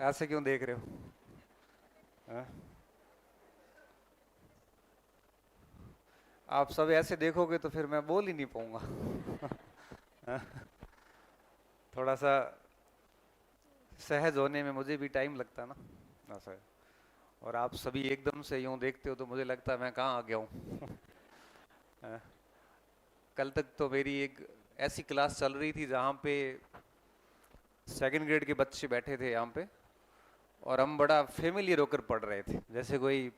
ऐसे क्यों देख रहे हो? हाँ? आप सब ऐसे देखोगे तो फिर मैं बोल ही नहीं पाऊंगा। हाँ? थोड़ा सा सहज होने में मुझे भी टाइम लगता है ना ऐसा। और आप सभी एकदम से यूं देखते हो तो मुझे लगता है मैं कहाँ आ गया हूँ। हाँ? कल तक तो मेरी एक ऐसी क्लास चल रही थी जहाँ पे सेकंड ग्रेड के बच्चे बैठे थे यहाँ पे, और हम बड़ा फेमिलियर होकर पढ़ रहे थे, जैसे कोई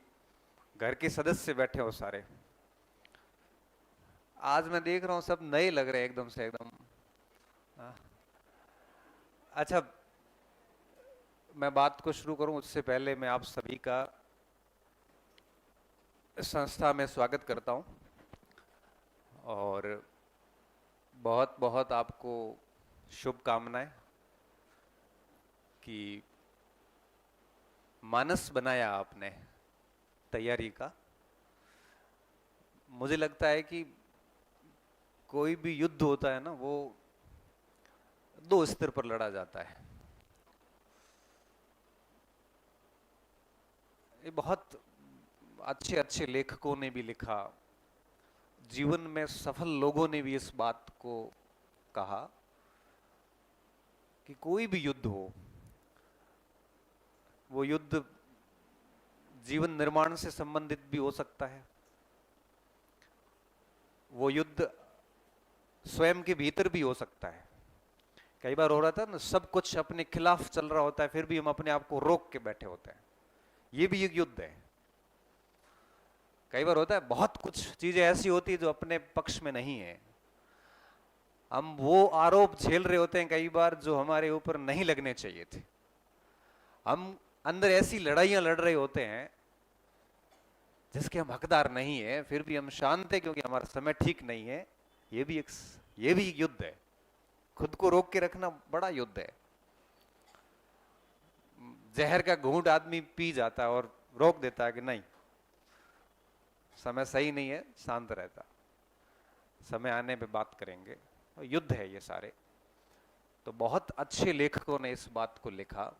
घर के सदस्य बैठे हो सारे। आज मैं देख रहा हूँ सब नए लग रहे हैं एकदम से एकदम। हाँ। अच्छा, मैं बात को शुरू करूं उससे पहले मैं आप सभी का संस्था में स्वागत करता हूं, और बहुत बहुत आपको शुभकामनाएं कि मानस बनाया आपने तैयारी का। मुझे लगता है कि कोई भी युद्ध होता है ना, वो दो स्तर पर लड़ा जाता है। ये बहुत अच्छे अच्छे लेखकों ने भी लिखा, जीवन में सफल लोगों ने भी इस बात को कहा कि कोई भी युद्ध हो, वो युद्ध जीवन निर्माण से संबंधित भी हो सकता है, वो युद्ध स्वयं के भीतर भी हो सकता है। कई बार हो रहा था ना, सब कुछ अपने खिलाफ चल रहा होता है, फिर भी हम अपने आप को रोक के बैठे होते हैं। ये भी एक युद्ध है। कई बार होता है बहुत कुछ चीजें ऐसी होती है जो अपने पक्ष में नहीं है, हम वो आरोप झेल रहे होते हैं कई बार जो हमारे ऊपर नहीं लगने चाहिए थे। हम अंदर ऐसी लड़ाइयां लड़ रहे होते हैं जिसके हम हकदार नहीं है, फिर भी हम शांत है क्योंकि हमारा समय ठीक नहीं है। ये भी एक युद्ध है। खुद को रोक के रखना बड़ा युद्ध है। जहर का घूंट आदमी पी जाता है और रोक देता है कि नहीं, समय सही नहीं है, शांत रहता, समय आने पे बात करेंगे। युद्ध है ये सारे। तो बहुत अच्छे लेखकों ने इस बात को लिखा,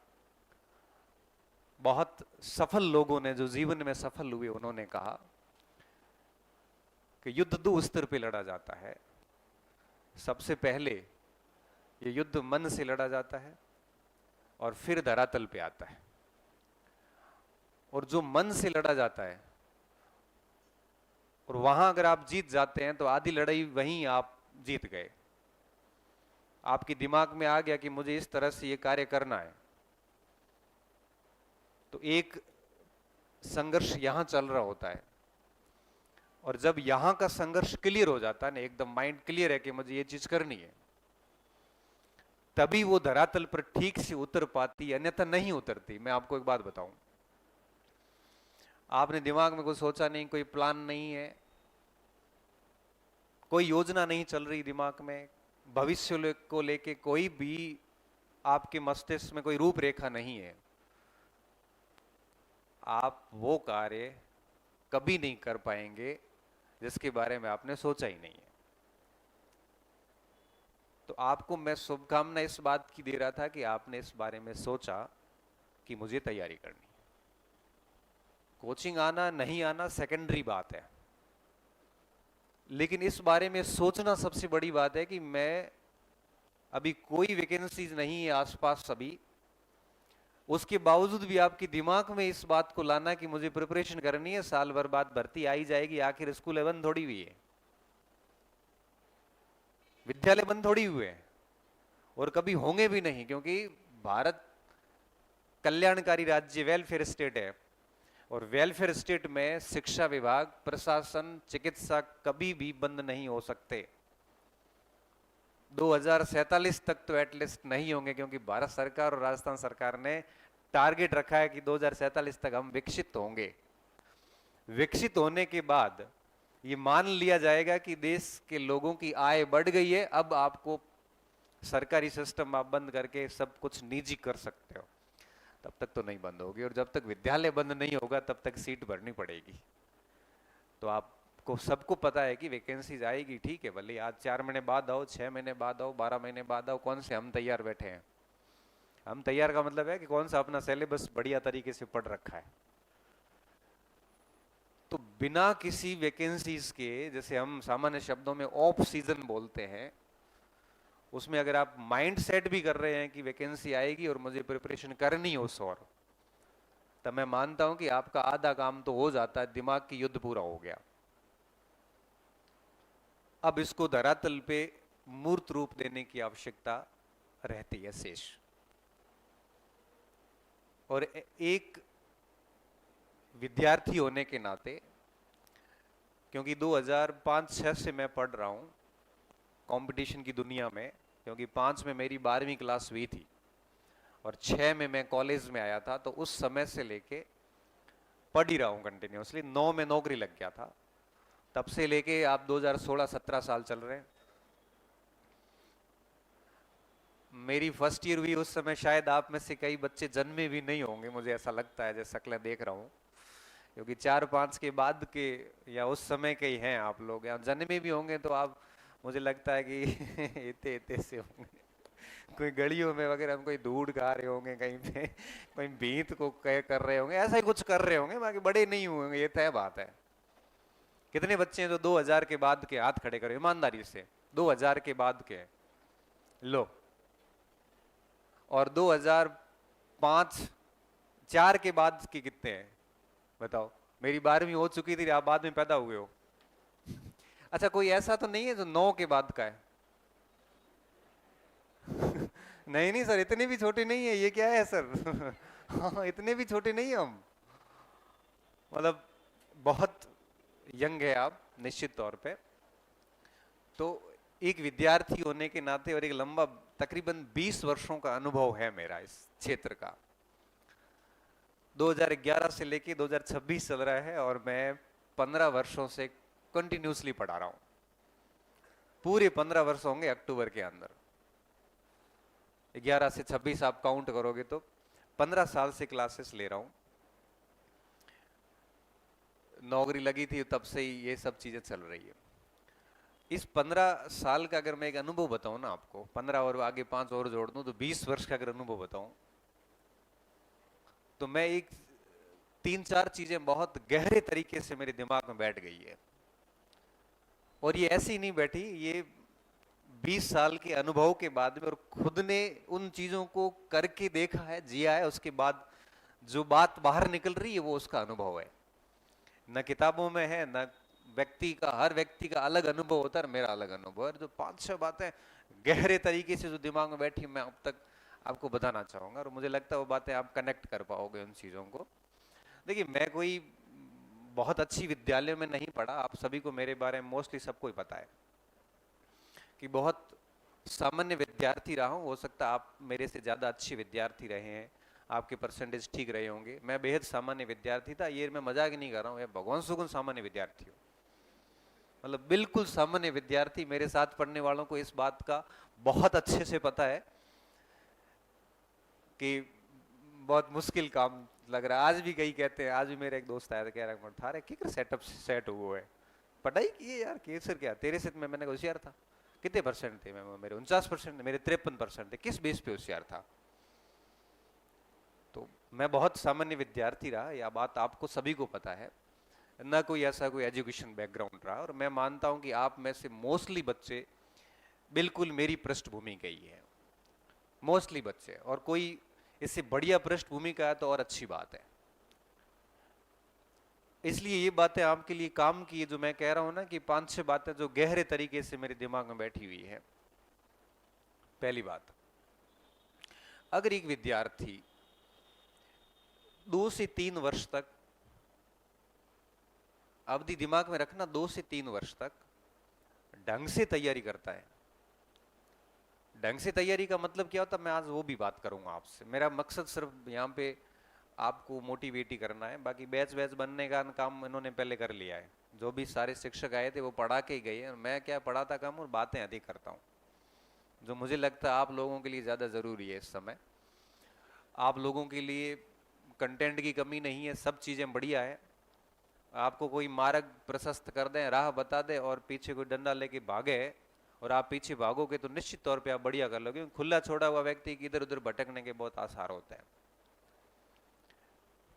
बहुत सफल लोगों ने जो जीवन में सफल हुए उन्होंने कहा कि युद्ध दो स्तर पे लड़ा जाता है। सबसे पहले ये युद्ध मन से लड़ा जाता है और फिर धरातल पे आता है। और जो मन से लड़ा जाता है, और वहां अगर आप जीत जाते हैं तो आधी लड़ाई वहीं आप जीत गए। आपके दिमाग में आ गया कि मुझे इस तरह से ये कार्य करना है, तो एक संघर्ष यहां चल रहा होता है। और जब यहां का संघर्ष क्लियर हो जाता है ना, एकदम माइंड क्लियर है कि मुझे ये चीज करनी है, तभी वो धरातल पर ठीक से उतर पाती, अन्यथा नहीं उतरती। मैं आपको एक बात बताऊं, आपने दिमाग में कुछ सोचा नहीं, कोई प्लान नहीं है, कोई योजना नहीं चल रही दिमाग में, भविष्य को लेके कोई भी आपके मस्तिष्क में कोई रूपरेखा नहीं है, आप वो कार्य कभी नहीं कर पाएंगे जिसके बारे में आपने सोचा ही नहीं है। तो आपको मैं शुभकामना इस बात की दे रहा था कि आपने इस बारे में सोचा कि मुझे तैयारी करनी है। कोचिंग आना नहीं आना सेकेंडरी बात है, लेकिन इस बारे में सोचना सबसे बड़ी बात है कि मैं अभी कोई वैकेंसीज नहीं है आसपास अभी, उसके बावजूद भी आपके दिमाग में इस बात को लाना कि मुझे प्रिपरेशन करनी है, साल भर बाद भर्ती आई जाएगी, आखिर स्कूल बंद थोड़ी हुई है, विद्यालय बंद थोड़ी हुए हैं, और कभी होंगे भी नहीं, क्योंकि भारत कल्याणकारी राज्य, वेलफेयर स्टेट है। और वेलफेयर स्टेट में शिक्षा विभाग, प्रशासन, चिकित्सा कभी भी बंद नहीं हो सकते। 2047 तक तो एटलीस्ट नहीं होंगे, क्योंकि भारत सरकार और राजस्थान सरकार ने टारगेट रखा है कि 2047 तक हम विकसित होंगे। विकसित होने के बाद ये मान लिया जाएगा कि देश के लोगों की आय बढ़ गई है, अब आपको सरकारी सिस्टम आप बंद करके सब कुछ निजी कर सकते हो। तब तक तो नहीं बंद होगी, और जब तक विद्यालय बंद नहीं होगा तब तक सीट भरनी पड़ेगी। तो आपको सबको पता है कि वैकेंसीज आएगी, ठीक है, भले आज 4 महीने बाद आओ, 6 महीने बाद आओ, 12 महीने बाद आओ, कौन से हम तैयार बैठे हैं। हम तैयार का मतलब है कि कौन सा अपना सिलेबस बढ़िया तरीके से पढ़ रखा है। तो बिना किसी वैकेंसीज के, जैसे हम सामान्य शब्दों में ऑफ सीजन बोलते हैं, उसमें अगर आप माइंड सेट भी कर रहे हैं कि वैकेंसी आएगी और मुझे प्रिपरेशन करनी है उस, और तब मैं मानता हूं कि आपका आधा काम तो हो जाता है, दिमाग की युद्ध पूरा हो गया। अब इसको धरातल पे मूर्त रूप देने की आवश्यकता रहती है शेष। और एक विद्यार्थी होने के नाते, क्योंकि 2005-06 से मैं पढ़ रहा हूं कंपटीशन की दुनिया में, क्योंकि 5 में मेरी 12वीं क्लास हुई थी और 6 में मैं कॉलेज में आया था, तो उस समय से लेके पढ़ ही रहा हूं कंटिन्यूसली। 9 में नौकरी लग गया था, तब से लेके आप 2016-17 साल चल रहे हैं। मेरी फर्स्ट ईयर हुई उस समय, शायद आप में से कई बच्चे जन्मे भी नहीं होंगे, मुझे ऐसा लगता है, जैसे शक्लें देख रहा हूं, क्योंकि 4-5 के बाद के या उस समय के ही हैं आप लोग, या जन्मे भी होंगे तो आप, मुझे लगता है कि इतने इतने से होंगे। कोई गलियों में वगैरह हम कोई दूध खा रहे होंगे कहीं पे, कोई भीत को कर रहे होंगे, ऐसा ही कुछ कर रहे होंगे, बाकी बड़े नहीं हुए, ये तय बात है। कितने बच्चे हैं जो 2000 के बाद के, हाथ खड़े करो ईमानदारी से, 2000 के बाद के लो, और 2005-04 के बाद के कितने हैं बताओ। मेरी 12वीं हो चुकी थी, आप बाद में पैदा हुए हो। अच्छा, कोई ऐसा तो नहीं है जो 9 के बाद का है? नहीं नहीं सर, इतने भी छोटे नहीं है, ये क्या है सर? हाँ, इतने भी छोटे नहीं है हम, मतलब बहुत यंग है आप निश्चित तौर पे। तो एक विद्यार्थी होने के नाते और एक लंबा तकरीबन 20 वर्षों का अनुभव है मेरा इस क्षेत्र का, 2011 से लेके 2026 चल रहा है, और मैं 15 वर्षों से कंटिन्यूसली पढ़ा रहा हूं। पूरे 15 वर्ष होंगे अक्टूबर के अंदर, 11 से 26 आप काउंट करोगे तो 15 साल से क्लासेस ले रहा हूं। नौकरी लगी थी तब से ही ये सब चीजें चल रही है। इस 15 साल का अगर मैं एक अनुभव बताऊं ना आपको, 15 और आगे 5 और जोड़ दूं तो 20 वर्ष का अगर अनुभव बताऊं, तो मैं एक 3-4 चीजें बहुत गहरे तरीके से मेरे दिमाग में बैठ गई है। और ये ऐसी नहीं बैठी, ये 20 साल के अनुभव के बाद में, और खुद ने उन चीजों को करके देखा है, जिया है, उसके बाद जो बात बाहर निकल रही है वो उसका अनुभव है। न किताबों में है, न व्यक्ति का, हर व्यक्ति का अलग अनुभव होता है, मेरा अलग अनुभव है। जो 5-6 बातें गहरे तरीके से जो दिमाग में बैठी, मैं अब तक आपको बताना चाहूंगा, और मुझे लगता है वो बातें आप कनेक्ट कर पाओगे उन चीजों को। देखिए, मैं कोई बहुत अच्छी विद्यालय में नहीं पढ़ा, आप सभी को मेरे बारे में मोस्टली सबको ही पता है कि बहुत सामान्य विद्यार्थी रहा हूं। हो सकता है आप मेरे से ज्यादा अच्छे विद्यार्थी रहे हैं, आपके परसेंटेज ठीक रहे होंगे। मैं बेहद सामान्य विद्यार्थी था, ये मैं मजाक नहीं कर रहा हूँ, भगवान सुगुन सामान्य विद्यार्थी हूँ, मतलब बिल्कुल सामान्य विद्यार्थी। मेरे साथ पढ़ने वालों को इस बात का बहुत अच्छे से पता है कि बहुत मुश्किल काम लग रहा है। आज भी कई कहते हैं, आज भी मेरा एक दोस्त आया था, कह रहा थारे किक सेटअप सेट हुआ है, पढ़ाई की है यार, केसर क्या तेरे से? मैंने होशियार था। कितने परसेंट थे? मेरे 49%, मेरे 53% थे। किस बेस पे होशियार था? तो मैं बहुत सामान्य विद्यार्थी रहा, यह बात आपको सभी को पता है, ना कोई ऐसा कोई एजुकेशन बैकग्राउंड रहा। और मैं मानता हूं कि आप में से मोस्टली बच्चे बिल्कुल मेरी पृष्ठभूमि के ही है, मोस्टली बच्चे, और कोई इससे बढ़िया पृष्ठभूमि का है तो और अच्छी बात है। इसलिए ये बातें आपके लिए काम की है, जो मैं कह रहा हूं ना कि 5-6 बातें जो गहरे तरीके से मेरे दिमाग में बैठी हुई है। पहली बात, अगर एक विद्यार्थी 2 से 3 वर्ष तक, अवधि दिमाग में रखना, 2 से 3 वर्ष तक ढंग से तैयारी करता है। ढंग से तैयारी का मतलब क्या होता है, मैं आज वो भी बात करूंगा आपसे। मेरा मकसद सिर्फ यहाँ पे आपको मोटिवेट ही करना है, बाकी बैच बैच बनने का काम इन्होंने पहले कर लिया है। जो भी सारे शिक्षक आए थे वो पढ़ा के गए हैं, मैं क्या पढ़ाता कम और बातें अधिक करता हूँ, जो मुझे लगता है आप लोगों के लिए ज़्यादा ज़रूरी है इस समय। आप लोगों के लिए कंटेंट की कमी नहीं है, सब चीज़ें बढ़िया है। आपको कोई मार्ग प्रशस्त कर दे, राह बता दे, और पीछे कोई डंडा लेके भागे और आप पीछे भागोगे तो निश्चित तौर पे आप बढ़िया कर लोगे। खुला छोड़ा हुआ व्यक्ति की इधर उधर भटकने के बहुत आसार होते हैं।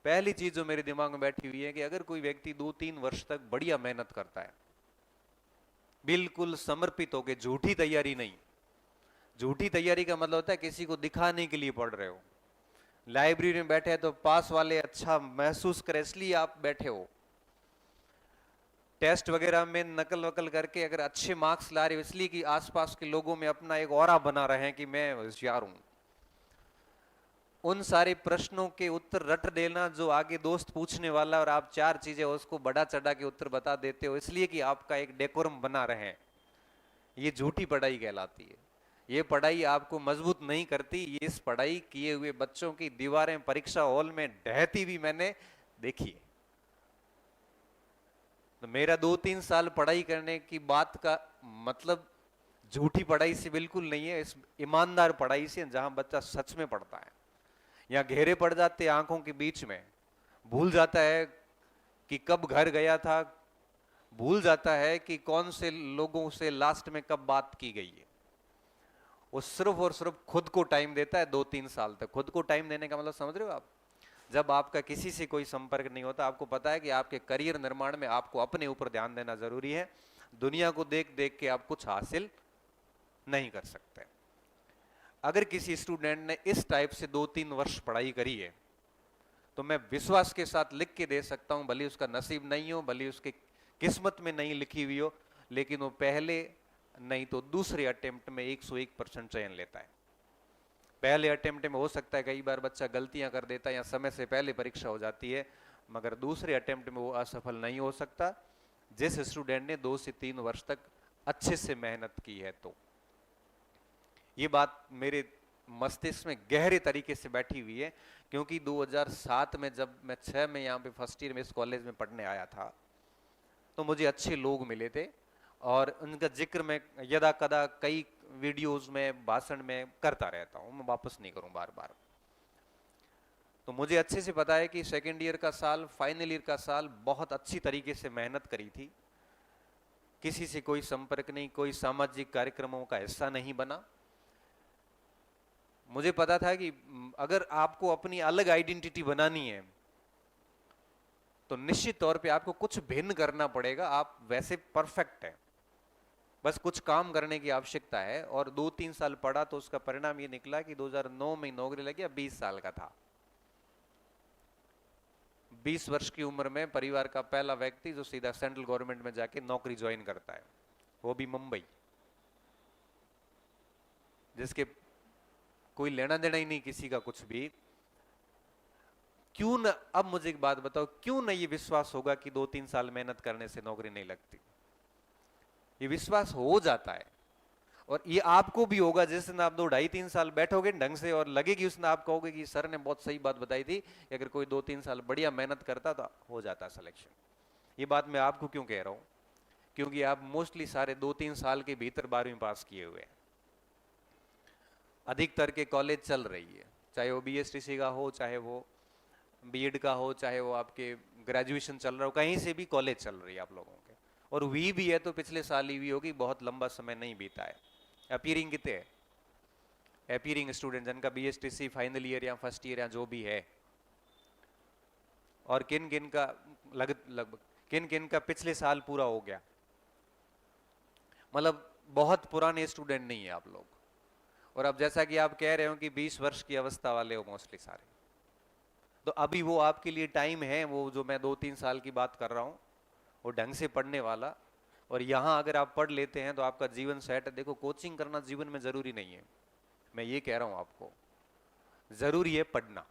पहली चीज जो मेरे दिमाग में बैठी हुई है कि अगर कोई व्यक्ति 2-3 वर्ष तक बढ़िया मेहनत करता है, बिल्कुल समर्पित होकर, झूठी तैयारी नहीं, झूठी तैयारी का मतलब होता है किसी को दिखाने के लिए पढ़ रहे हो, लाइब्रेरी में बैठे हैं तो पास वाले अच्छा महसूस करें इसलिए आप बैठे हो, टेस्ट वगैरह में नकल वकल करके अगर अच्छे मार्क्स ला रहे हो इसलिए कि आसपास के लोगों में अपना एक ऑरा बना रहे हैं कि मैं होशियार हूं, उन सारे प्रश्नों के उत्तर रट देना जो आगे दोस्त पूछने वाला और आप 4 चीजें उसको बढ़ा चढ़ा के उत्तर बता देते हो इसलिए कि आपका एक डेकोरम बना रहे हैं, ये झूठी पढ़ाई कहलाती है। ये पढ़ाई आपको मजबूत नहीं करती। ये इस पढ़ाई किए हुए बच्चों की दीवारें परीक्षा हॉल में ढहती भी मैंने देखी है। तो मेरा 2-3 साल पढ़ाई करने की बात का मतलब झूठी पढ़ाई से बिल्कुल नहीं है, इस ईमानदार पढ़ाई से जहां बच्चा सच में पढ़ता है। या घेरे पड़ जाते हैं आंखों के बीच में, भूल जाता है कि कब घर गया था, भूल जाता है कि कौन से लोगों से लास्ट में कब बात की गई है। वो सिर्फ और सिर्फ खुद को टाइम देता है 2-3 साल तक। खुद को टाइम देने का मतलब समझ रहे हो आप? जब आपका किसी से कोई संपर्क नहीं होता, आपको पता है कि आपके करियर निर्माण में आपको अपने ऊपर ध्यान देना जरूरी है। दुनिया को देख देख के आप कुछ हासिल नहीं कर सकते। अगर किसी स्टूडेंट ने इस टाइप से 2-3 वर्ष पढ़ाई करी है तो मैं विश्वास के साथ लिख के दे सकता हूं, भले उसका नसीब नहीं हो, भले उसकी किस्मत में नहीं लिखी हुई हो, लेकिन वो पहले नहीं तो दूसरे अटेम्प्ट में 101% चयन लेता है। पहले अटेम्प्ट में हो सकता है कई बार बच्चा गलतियां कर देता है या समय से पहले परीक्षा हो जाती है, मगर दूसरे अटेम्प्ट में वो असफल नहीं हो सकता जिस स्टूडेंट ने 2 से 3 वर्ष तक अच्छे से मेहनत की है। तो ये बात मेरे मस्तिष्क में गहरे तरीके से बैठी हुई है, क्योंकि 2007 में जब मैं 6 में यहाँ पे फर्स्ट ईयर में इस कॉलेज में पढ़ने आया था तो मुझे अच्छे लोग मिले थे और उनका जिक्र मैं यदा कदा कई वीडियोस में, भाषण में करता रहता हूँ, मैं वापस नहीं करूँ बार बार। तो मुझे अच्छे से पता है कि सेकेंड ईयर का साल, फाइनल ईयर का साल बहुत अच्छी तरीके से मेहनत करी थी, किसी से कोई संपर्क नहीं, कोई सामाजिक कार्यक्रमों का हिस्सा नहीं बना। मुझे पता था कि अगर आपको अपनी अलग आइडेंटिटी बनानी है तो निश्चित तौर पे आपको कुछ भिन्न करना पड़ेगा। आप वैसे परफेक्ट हैं, बस कुछ काम करने की आवश्यकता है। और 2-3 साल पढ़ा तो उसका परिणाम ये निकला कि 2009 में नौकरी लगी, 20 साल का था। 20 वर्ष की उम्र में परिवार का पहला व्यक्ति जो सीधा सेंट्रल गवर्नमेंट में जाके नौकरी ज्वाइन करता है, वो भी मुंबई, जिसके कोई लेना देना ही नहीं किसी का कुछ भी। क्यों न, अब मुझे एक बात बताओ, क्यों न ये विश्वास होगा कि 2-3 साल मेहनत करने से नौकरी नहीं लगती? ये विश्वास हो जाता है। और ये आपको भी होगा जिस दिन आप 2-2.5-3 साल बैठोगे ढंग से और लगेगी उस दिन आप कहोगे कि सर ने बहुत सही बात बताई थी कि अगर कोई 2-3 साल बढ़िया मेहनत करता तो हो जाता सिलेक्शन। ये बात मैं आपको क्यों कह रहा हूं? क्योंकि आप मोस्टली सारे 2-3 साल के भीतर 12वीं पास किए हुए हैं। अधिकतर के कॉलेज चल रही है, चाहे वो BSTC का हो, चाहे वो B.Ed का हो, चाहे वो आपके ग्रेजुएशन चल रहा हो, कहीं से भी कॉलेज चल रही है आप लोगों के। और हुई भी है तो पिछले साल ही हुई होगी, बहुत लंबा समय नहीं बीता है। अपीयरिंग कितने है? अपीयरिंग स्टूडेंट जिनका BSTC फाइनल ईयर या फर्स्ट ईयर या जो भी है, और किन किन का लगभग किन किन का पिछले साल पूरा हो गया, मतलब बहुत पुराने स्टूडेंट नहीं है आप लोग। और अब जैसा कि आप कह रहे हो कि 20 वर्ष की अवस्था वाले हो मोस्टली सारे, तो अभी वो आपके लिए टाइम है, वो जो मैं 2-3 साल की बात कर रहा हूँ वो ढंग से पढ़ने वाला। और यहाँ अगर आप पढ़ लेते हैं तो आपका जीवन सेट है। देखो, कोचिंग करना जीवन में जरूरी नहीं है, मैं ये कह रहा हूँ आपको, जरूरी है पढ़ना।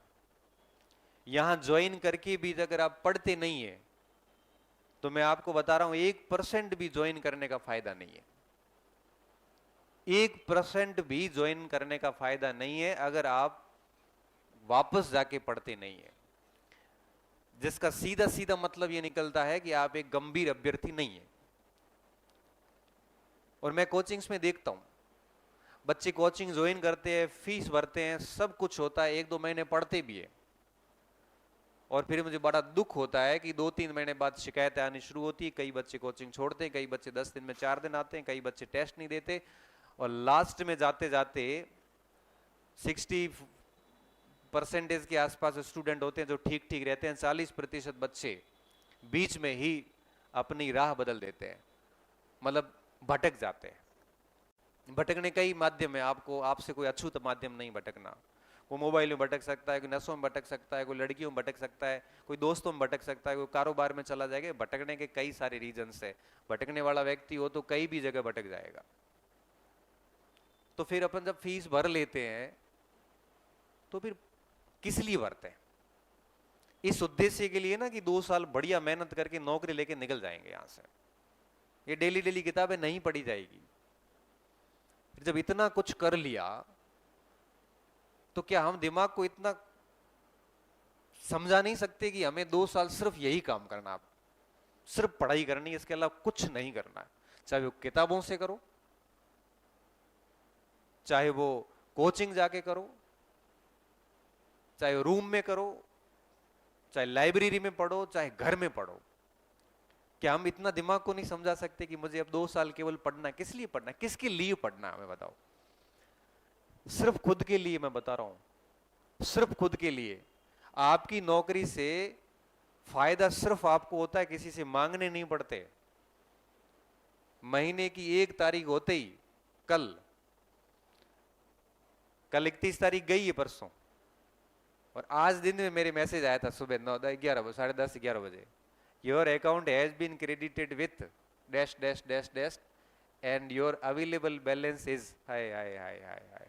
यहाँ ज्वाइन करके भी अगर आप पढ़ते नहीं है तो मैं आपको बता रहा हूँ 1% भी ज्वाइन करने का फायदा नहीं है। 1% भी ज्वाइन करने का फायदा नहीं है अगर आप वापस जाके पढ़ते नहीं है, जिसका सीधा सीधा मतलब यह निकलता है कि आप एक गंभीर अभ्यर्थी नहीं है। और मैं कोचिंग्स में देखता हूं, बच्चे कोचिंग ज्वाइन करते हैं, फीस भरते हैं, सब कुछ होता है, 1-2 महीने पढ़ते भी है, और फिर मुझे बड़ा दुख होता है कि 2-3 महीने बाद शिकायतें आनी शुरू होती है, कई बच्चे कोचिंग छोड़ते हैं, कई बच्चे 10 दिन में 4 दिन आते हैं, कई बच्चे टेस्ट नहीं देते, और लास्ट में जाते जाते 60% के आसपास स्टूडेंट होते हैं जो ठीक ठीक रहते हैं, 40% बच्चे बीच में ही अपनी राह बदल देते हैं, मतलब भटक जाते हैं। भटकने कई माध्यम है, आपको आपसे कोई अछूत माध्यम नहीं भटकना। वो मोबाइल में भटक सकता है, कोई नशों में भटक सकता है, कोई लड़कियों में भटक सकता है, कोई दोस्तों में भटक सकता है, कोई कारोबार में चला जाएगा। भटकने के कई सारे रीजंस है। भटकने वाला व्यक्ति हो तो कई भी जगह भटक जाएगा। तो फिर अपन जब फीस भर लेते हैं तो फिर किस लिए भरते हैं? इस उद्देश्य के लिए ना कि 2 साल बढ़िया मेहनत करके नौकरी लेके निकल जाएंगे यहां से। ये डेली डेली किताबें नहीं पढ़ी जाएगी। फिर जब इतना कुछ कर लिया तो क्या हम दिमाग को इतना समझा नहीं सकते कि हमें 2 साल सिर्फ यही काम करना, आप सिर्फ पढ़ाई करनी है, इसके अलावा कुछ नहीं करना है। चाहे वो किताबों से करो, चाहे वो कोचिंग जाके करो, चाहे रूम में करो, चाहे लाइब्रेरी में पढ़ो, चाहे घर में पढ़ो। क्या हम इतना दिमाग को नहीं समझा सकते कि मुझे अब 2 साल केवल पढ़ना है? किस लिए पढ़ना है, किसके लिए पढ़ना है, हमें बताओ। सिर्फ खुद के लिए, मैं बता रहा हूं, सिर्फ खुद के लिए। आपकी नौकरी से फायदा सिर्फ आपको होता है, किसी से मांगने नहीं पड़ते। महीने की 1 तारीख होते ही, कल 31 तारीख गई है परसों, और आज दिन में मेरे मैसेज आया था सुबह 9-11 साढ़े 10-11 बजे, your account has been credited with dash dash dash dash and your available balance is हाय हाय हाय हाय हाय।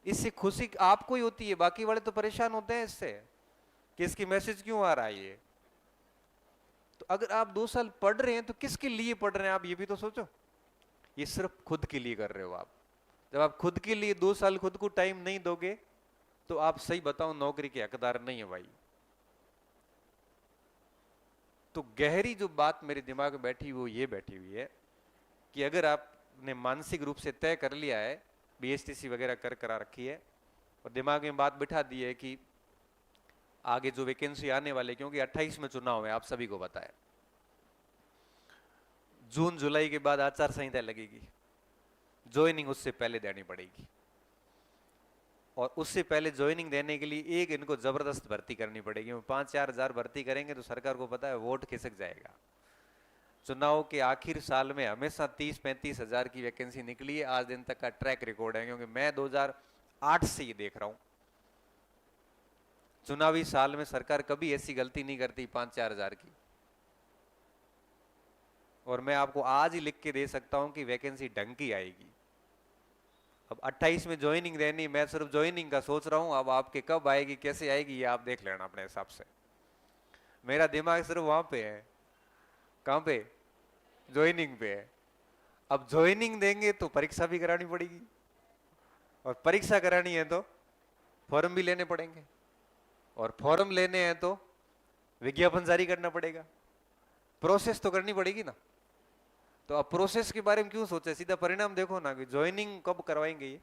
इससे खुशी आपको ही होती है, बाकी वाले तो परेशान होते हैं इससे कि इसकी मैसेज क्यों आ रहा है ये। तो अगर आप 2 साल पढ़ रहे हैं तो किसके लिए पढ़ रहे हैं आप, ये भी तो सोचो। ये सिर्फ खुद के लिए कर रहे हो आप। जब आप खुद के लिए 2 साल खुद को टाइम नहीं दोगे तो आप, सही बताओ, नौकरी के हकदार नहीं है भाई। तो गहरी जो बात मेरे दिमाग में बैठी वो ये बैठी हुई है कि अगर आपने मानसिक रूप से तय कर लिया है, बीएसटीसी वगैरह करा रखी है, और दिमाग में बात बिठा दी है कि आगे जो वैकेंसी आने वाले, क्योंकि 28 में चुनाव है, आप सभी को पता है, जून जुलाई के बाद आचार संहिता लगेगी, ज्वाइनिंग उससे पहले देनी पड़ेगी, और उससे पहले ज्वाइनिंग देने के लिए एक इनको जबरदस्त भर्ती करनी पड़ेगी। 5-4 हजार भर्ती करेंगे तो सरकार को पता है वोट खिसक जाएगा। चुनाव के आखिर साल में हमेशा 30-35 हजार की वैकेंसी निकली है, आज दिन तक का ट्रैक रिकॉर्ड है, क्योंकि मैं 2008 से ये देख रहा हूं। चुनावी साल में सरकार कभी ऐसी गलती नहीं करती 5-4 हजार की। और मैं आपको आज ही लिख के दे सकता हूं कि वैकेंसी ढंग की आएगी। अब 28 में ज्वाइनिंग देनी, मैं सिर्फ ज्वाइनिंग का सोच रहा हूं, अब आपके कब आएगी, कैसे आएगी, ये आप देख लेना अपने हिसाब से। मेरा दिमाग सिर्फ वहां पे है। कहां पे? ज्वाइनिंग पे है। अब ज्वाइनिंग देंगे तो परीक्षा भी करानी पड़ेगी, और परीक्षा करानी है तो फॉर्म भी लेने पड़ेंगे, और फॉर्म लेने हैं तो विज्ञापन जारी करना पड़ेगा। प्रोसेस तो करनी पड़ेगी ना। तो अब प्रोसेस के बारे में क्यों सोचे, सीधा परिणाम देखो ना कि ज्वाइनिंग कब करवाएंगे। ये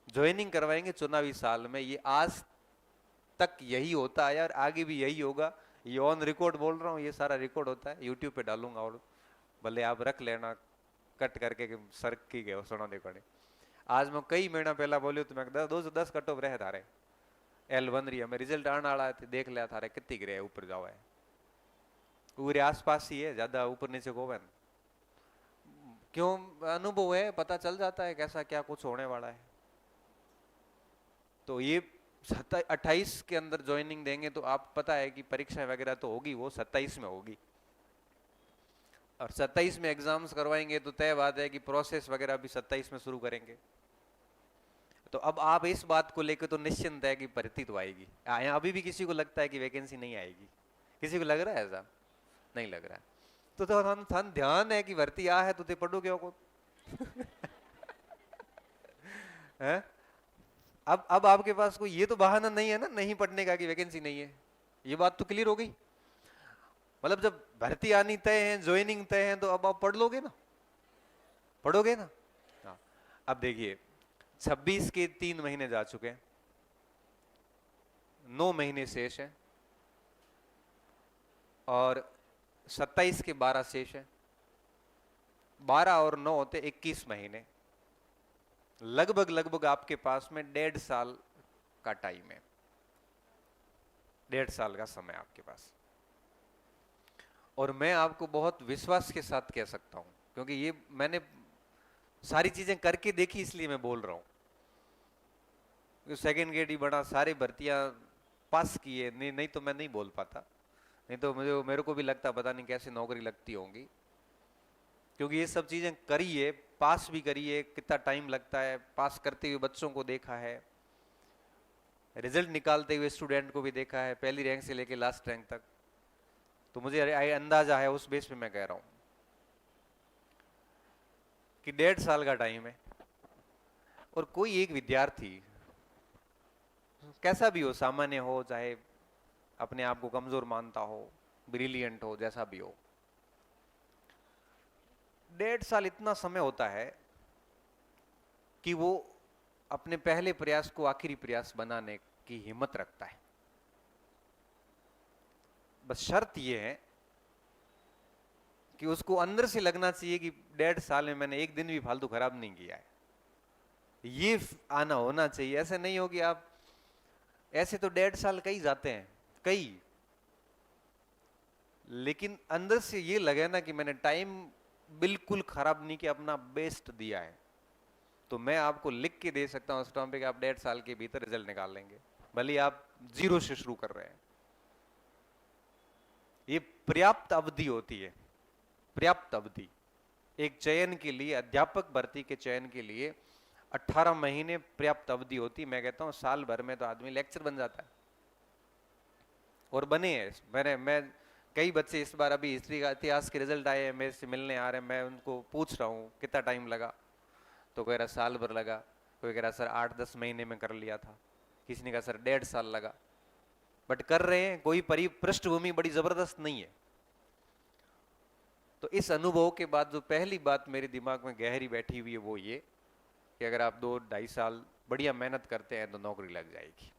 ज्वाइनिंग करवाएंगे चुनावी साल में। ये आज तक यही होता है और आगे भी यही होगा। ये ऑन रिकॉर्ड बोल रहा हूँ, ये सारा रिकॉर्ड होता है, यूट्यूब पे डालूंगा, और भले आप रख लेना कट करके कि सर की गए सुना देखो नहीं। आज मैं कई महीना पहला बोलियो तो मैं 10 कट ऑफ रहे थारे L1 रही मैं रिजल्ट आने वाला है, देख लिया थारे कितनी गिरे ऊपर जाओ है, पूरे आसपास ही है, ज्यादा ऊपर नीचे को क्यों, अनुभव है, पता चल जाता है कैसा क्या कुछ होने वाला है। तो ये 28 के अंदर ज्वाइनिंग देंगे तो आप पता है कि परीक्षा वगैरह तो होगी, वो 27 में होगी, और 27 में एग्जाम्स करवाएंगे तो तय बात है कि प्रोसेस वगैरह भी 27 में शुरू करेंगे। तो अब आप इस बात को लेकर तो निश्चिंत है कि भर्ती तो आएगी। अभी भी किसी को लगता है कि वैकेंसी नहीं आएगी? किसी को लग रहा है ऐसा? नहीं लग रहा है। तो हम ध्यान है कि भर्ती आ है तो ते पढ़ो क्यों को है? अब आपके पास कोई ये तो बहाना नहीं है ना नहीं पढ़ने का कि वैकेंसी नहीं है। ये बात तो क्लियर हो गई। मतलब जब भर्ती आनी तय है, ज्वाइनिंग तय है, तो अब आप पढ़ लोगे ना, पढ़ोगे ना। हाँ। अब देखिए 26 के 3 महीने जा चुके हैं, 9 महीने शेष है और 27 के 12 शेष है, 12 और 9 होते 21 महीने। लगभग लगभग आपके पास में 1.5 साल का टाइम है, 1.5 साल का समय आपके पास। और मैं आपको बहुत विश्वास के साथ कह सकता हूं, क्योंकि ये मैंने सारी चीजें करके देखी, इसलिए मैं बोल रहा हूं। सेकेंड ग्रेड ही बड़ा, सारी भर्तियां पास किए, नहीं तो मैं नहीं बोल पाता, नहीं तो मेरे को भी लगता पता नहीं कैसे नौकरी लगती होंगी, क्योंकि ये सब चीजें करी है, पास भी करी है। कितना टाइम लगता है, पास करते हुए बच्चों को देखा है, रिजल्ट निकालते हुए स्टूडेंट को भी देखा है, पहली रैंक से लेके लास्ट रैंक तक। तो मुझे अंदाजा है, उस बेस पे मैं कह रहा हूं कि 1.5 साल का टाइम है। और कोई एक विद्यार्थी कैसा भी हो, सामान्य हो चाहे अपने आप को कमजोर मानता हो, ब्रिलियंट हो, जैसा भी हो, 1.5 साल इतना समय होता है कि वो अपने पहले प्रयास को आखिरी प्रयास बनाने की हिम्मत रखता है। बस शर्त यह है कि उसको अंदर से लगना चाहिए कि 1.5 साल में मैंने एक दिन भी फालतू खराब नहीं किया है, ये आना होना चाहिए। ऐसे नहीं हो कि आप, ऐसे तो 1.5 साल कई जाते हैं कई, लेकिन अंदर से ये लगे ना कि मैंने टाइम बिल्कुल खराब नहीं किया, अपना बेस्ट दिया है, तो मैं आपको लिख के दे सकता हूं उस टाइम पे कि आप 1.5 साल के भीतर रिजल्ट निकाल लेंगे, भले आप 0 से शुरू कर रहे हैं। ये पर्याप्त अवधि होती है, पर्याप्त अवधि। एक चयन के लिए, अध्यापक भर्ती के चयन के लिए 18 महीने पर्याप्त अवधि होती। मैं कहता हूं साल भर में तो आदमी लेक्चर बन जाता है, और बने हैं। मैं कई बच्चे इस बार अभी हिस्ट्री का, इतिहास के रिजल्ट आए हैं, मेरे से मिलने आ रहे हैं, मैं उनको पूछ रहा हूँ कितना टाइम लगा, तो कह रहा साल भर लगा, कोई कह रहा सर 8-10 महीने में कर लिया था, किसी ने कहा सर 1.5 साल लगा। बट कर रहे हैं, कोई पृष्ठभूमि बड़ी जबरदस्त नहीं है। तो इस अनुभव के बाद जो पहली बात मेरे दिमाग में गहरी बैठी हुई है वो ये कि अगर आप 2-2.5 साल बढ़िया मेहनत करते हैं तो नौकरी लग जाएगी।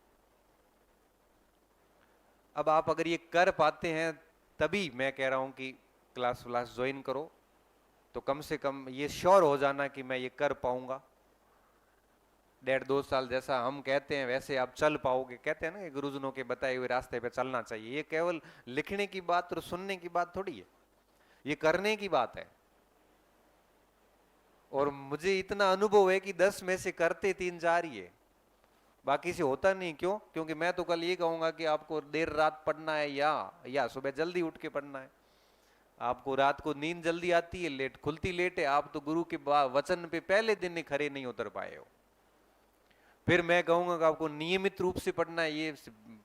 अब आप अगर ये कर पाते हैं तभी मैं कह रहा हूं कि क्लास ज्वाइन करो, तो कम से कम ये श्योर हो जाना कि मैं ये कर पाऊंगा। 1.5-2 साल जैसा हम कहते हैं वैसे आप चल पाओगे। कहते हैं ना कि गुरुजनों के बताए हुए रास्ते पे चलना चाहिए। ये केवल लिखने की बात और सुनने की बात थोड़ी है, ये करने की बात है। और मुझे इतना अनुभव है कि 10 में से करते 3-4 ही है, बाकी से होता नहीं। क्यों? क्योंकि मैं तो कल ये कहूंगा कि आपको देर रात पढ़ना है या सुबह जल्दी उठ के पढ़ना है। आपको रात को नींद जल्दी आती है, लेट खुलती लेट है, आप तो गुरु के वचन पे पहले दिन ही खरे नहीं उतर पाए हो। फिर मैं कहूंगा कि आपको नियमित रूप से पढ़ना है, ये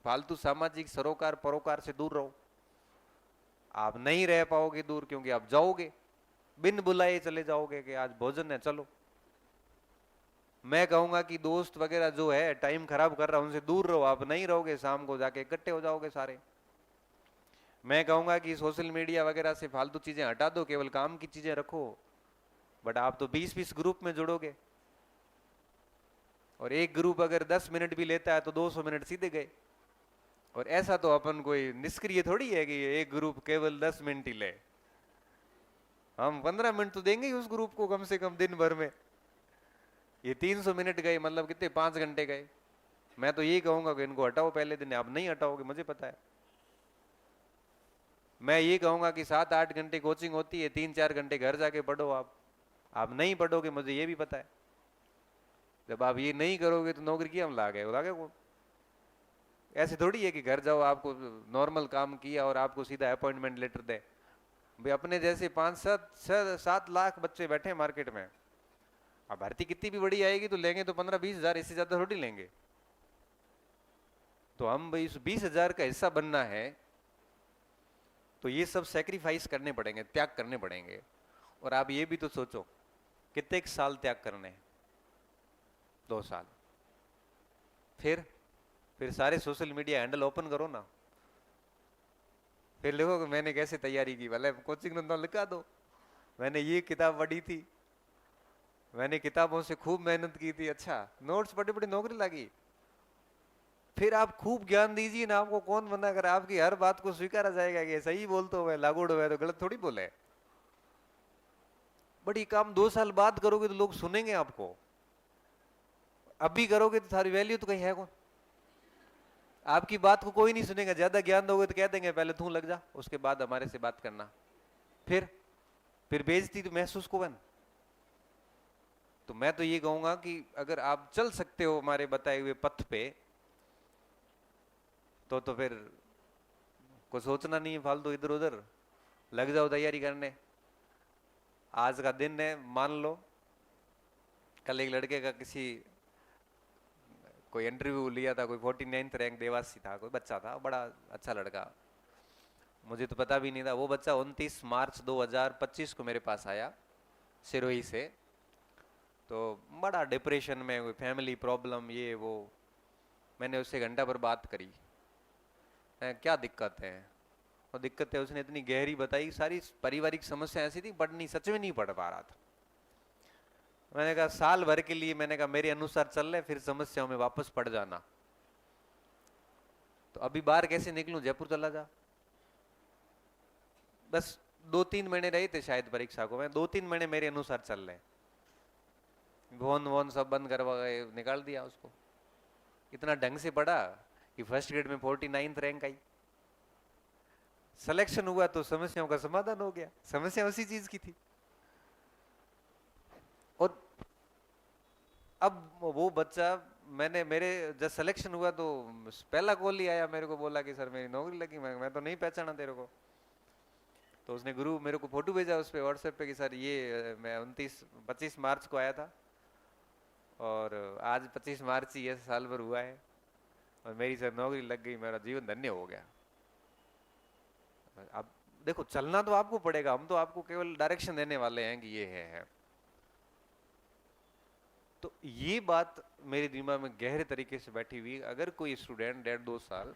फालतू सामाजिक सरोकार परोकार से दूर रहो। आप नहीं रह पाओगे दूर, क्योंकि आप जाओगे बिन बुलाए चले जाओगे कि आज भोजन है चलो। मैं कहूंगा कि दोस्त वगैरह जो है टाइम खराब कर रहा है उनसे दूर रहो, आप नहीं रहोगे शाम को जाके इकट्ठे हो जाओगे सारे। मैं कहूंगा कि सोशल मीडिया वगैरह से फालतू चीजें हटा दो, केवल काम की चीजें रखो। बट आप तो 20-20 ग्रुप में जुड़ोगे, और एक ग्रुप अगर 10 मिनट भी लेता है तो 200 मिनट सीधे गए। और ऐसा तो अपन कोई निष्क्रिय थोड़ी है कि एक ग्रुप केवल 10 मिनट ही ले, हम 15 मिनट तो देंगे ही उस ग्रुप को कम से कम दिन भर में। ये 300 मिनट गए, मतलब कितने, 5 घंटे गए। मैं तो यही कहूंगा कि इनको हटाओ पहले दिन। आप नहीं हटाओगे मुझे पता है। मैं ये कहूंगा कि 7-8 घंटे कोचिंग होती है, 3-4 घंटे घर जाके पढ़ो। आप नहीं पढ़ोगे मुझे ये भी पता है। जब आप ये नहीं करोगे तो नौकरी की हम लागे को। ऐसे थोड़ी है कि घर जाओ, आपको नॉर्मल काम किया और आपको सीधा अपॉइंटमेंट लेटर दे। भाई अपने जैसे 5-7 लाख बच्चे बैठे हैं मार्केट में। अब भर्ती कितनी भी बड़ी आएगी तो लेंगे तो 15-20 हजार, इससे ज्यादा थोड़ी लेंगे। तो हम भाई इस 20 हजार का हिस्सा बनना है तो ये सब सेक्रीफाइस करने पड़ेंगे, त्याग करने पड़ेंगे। और आप ये भी तो सोचो कितने साल त्याग करने हैं? 2 साल। फिर सारे सोशल मीडिया हैंडल ओपन करो ना, फिर लिखो कि मैंने कैसे तैयारी की। भले कोचिंग में तो लिखा दो मैंने ये किताब पढ़ी थी, मैंने किताबों से खूब मेहनत की थी। अच्छा, नोट्स पढ़ी पढ़ी नौकरी लगी, फिर आप खूब ज्ञान दीजिए ना, आपको कौन मना कर, आपकी हर बात को स्वीकारा जाएगा कि सही बोलते हो, लागू हुआ तो गलत थोड़ी बोले। बट ये काम 2 साल बाद करोगे तो लोग सुनेंगे आपको, अभी करोगे तो सारी वैल्यू तो कहीं है कौन, आपकी बात को कोई नहीं सुनेगा। ज्यादा ज्ञान दोगे तो कह देंगे पहले तू लग जा, उसके बाद हमारे से बात करना। फिर बेइज्जती तो महसूस को बन। तो मैं तो ये कहूंगा कि अगर आप चल सकते हो हमारे बताए हुए पथ पे, तो फिर को सोचना नहीं है फालतू इधर उधर, लग जाओ तैयारी करने। आज का दिन है, मान लो कल एक लड़के का किसी कोई इंटरव्यू लिया था, कोई 49th रैंक देवासी था, कोई बच्चा था, बड़ा अच्छा लड़का, मुझे तो पता भी नहीं था। वो बच्चा 29 मार्च 2025 को मेरे पास आया सिरोही से। तो बड़ा डिप्रेशन में, कोई फैमिली प्रॉब्लम ये वो। मैंने उससे घंटा भर बात करी, क्या दिक्कत है। और दिक्कत है उसने इतनी गहरी बताई, सारी पारिवारिक समस्या ऐसी थी, पढ़ नहीं, सच में नहीं पढ़ पा रहा था। मैंने कहा साल भर के लिए, मैंने कहा मेरे अनुसार चल रहे, फिर समस्याओं में वापस पड़ जाना। तो अभी बाहर कैसे निकलूं, जयपुर चला जा। बस 2-3 महीने रहे थे शायद परीक्षा को, मैं 2-3 महीने मेरे अनुसार चल रहे, फोन वोन सब बंद करवा गए, निकाल दिया उसको। इतना ढंग से पढ़ा कि फर्स्ट ग्रेड में 49th रैंक आई। सिलेक्शन हुआ तो समस्याओं का समाधान हो गया, समस्या उसी चीज की थी। और अब वो बच्चा, मैंने मेरे जब सिलेक्शन हुआ तो पहला कॉल ही आया मेरे को, बोला कि सर मेरी नौकरी लगी। मैं तो नहीं पहचाना तेरे को। तो उसने गुरु मेरे को फोटो भेजा उस पे व्हाट्सएप पे कि सर ये मैं 25 मार्च को आया था और आज 25 मार्च ही, ये साल भर हुआ है और मेरी सर नौकरी लग गई, मेरा जीवन धन्य हो गया। अब देखो चलना तो आपको पड़ेगा, हम तो आपको केवल डायरेक्शन देने वाले हैं कि ये है। तो ये बात मेरे दिमाग में गहरे तरीके से बैठी हुई। अगर कोई स्टूडेंट 1.5-2 साल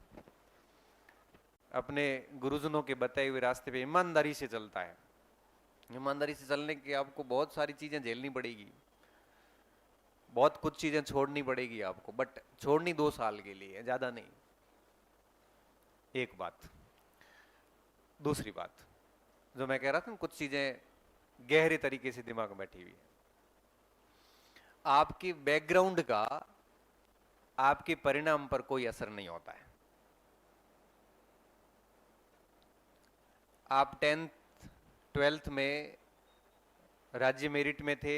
अपने गुरुजनों के बताए हुए रास्ते पे ईमानदारी से चलता है, ईमानदारी से चलने की आपको बहुत सारी चीजें झेलनी पड़ेगी, बहुत कुछ चीजें छोड़नी पड़ेगी आपको, बट छोड़नी 2 साल के लिए, ज्यादा नहीं। एक बात। दूसरी बात जो मैं कह रहा था, कुछ चीजें गहरे तरीके से दिमाग में बैठी हुई है। आपके बैकग्राउंड का आपके परिणाम पर कोई असर नहीं होता है। आप 10th 12th में राज्य मेरिट में थे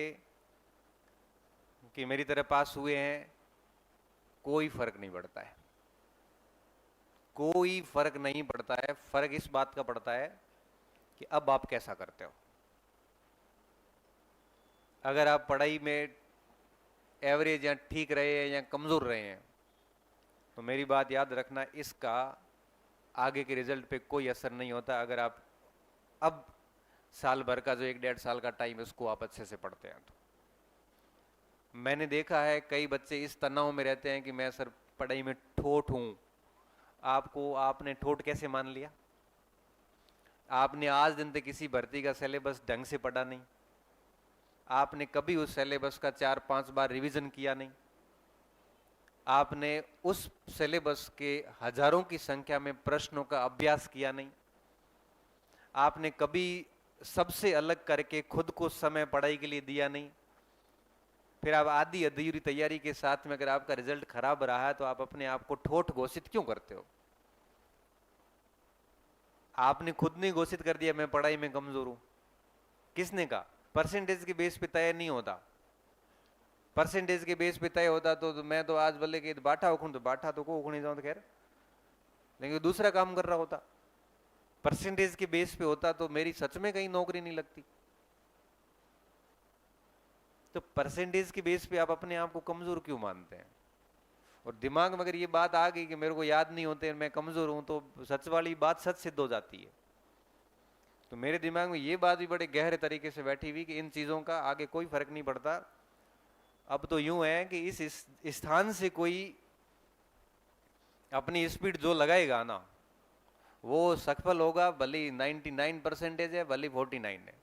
कि मेरी तरह पास हुए हैं, कोई फर्क नहीं पड़ता है, कोई फर्क नहीं पड़ता है। फर्क इस बात का पड़ता है कि अब आप कैसा करते हो। अगर आप पढ़ाई में एवरेज या ठीक रहे हैं या कमजोर रहे हैं, तो मेरी बात याद रखना, इसका आगे के रिजल्ट पे कोई असर नहीं होता। अगर आप अब साल भर का जो 1-1.5 साल का टाइम है उसको आप अच्छे से पढ़ते हैं तो। मैंने देखा है कई बच्चे इस तनाव में रहते हैं कि मैं सर पढ़ाई में ठोठ हूं। आपने ठोठ कैसे मान लिया? आपने आज दिन तक किसी भर्ती का सिलेबस ढंग से पढ़ा नहीं, आपने कभी उस सिलेबस का 4-5 बार रिवीजन किया नहीं, आपने उस सिलेबस के हजारों की संख्या में प्रश्नों का अभ्यास किया नहीं, आपने कभी सबसे अलग करके खुद को समय पढ़ाई के लिए दिया नहीं। फिर आप आधी अधूरी तैयारी के साथ में अगर आपका रिजल्ट खराब रहा है तो आप अपने आप को ठोठ घोषित क्यों करते हो? आपने खुद ने घोषित कर दिया मैं पढ़ाई में कमजोर हूं। किसने कहा? परसेंटेज के बेस पे तय नहीं होता। परसेंटेज के बेस पे तय होता तो मैं तो आज बोले कि बाठा उखूं तो बाठा तो को उखनी जाऊं तो खैर, लेकिन दूसरा काम कर रहा होता। परसेंटेज के बेस पे होता तो मेरी सच में कहीं नौकरी नहीं लगती। तो परसेंटेज के बेस पे आप अपने आप को कमजोर क्यों मानते हैं? और दिमाग में अगर ये बात आ गई कि मेरे को याद नहीं होते, मैं कमजोर हूं, तो सच वाली बात सच सिद्ध हो जाती है। तो मेरे दिमाग में ये बात भी बड़े गहरे तरीके से बैठी हुई कि इन चीजों का आगे कोई फर्क नहीं पड़ता। अब तो यूं है कि इस स्थान से कोई अपनी स्पीड जो लगाएगा ना वो सफल होगा, भले 99% है भले 49 है।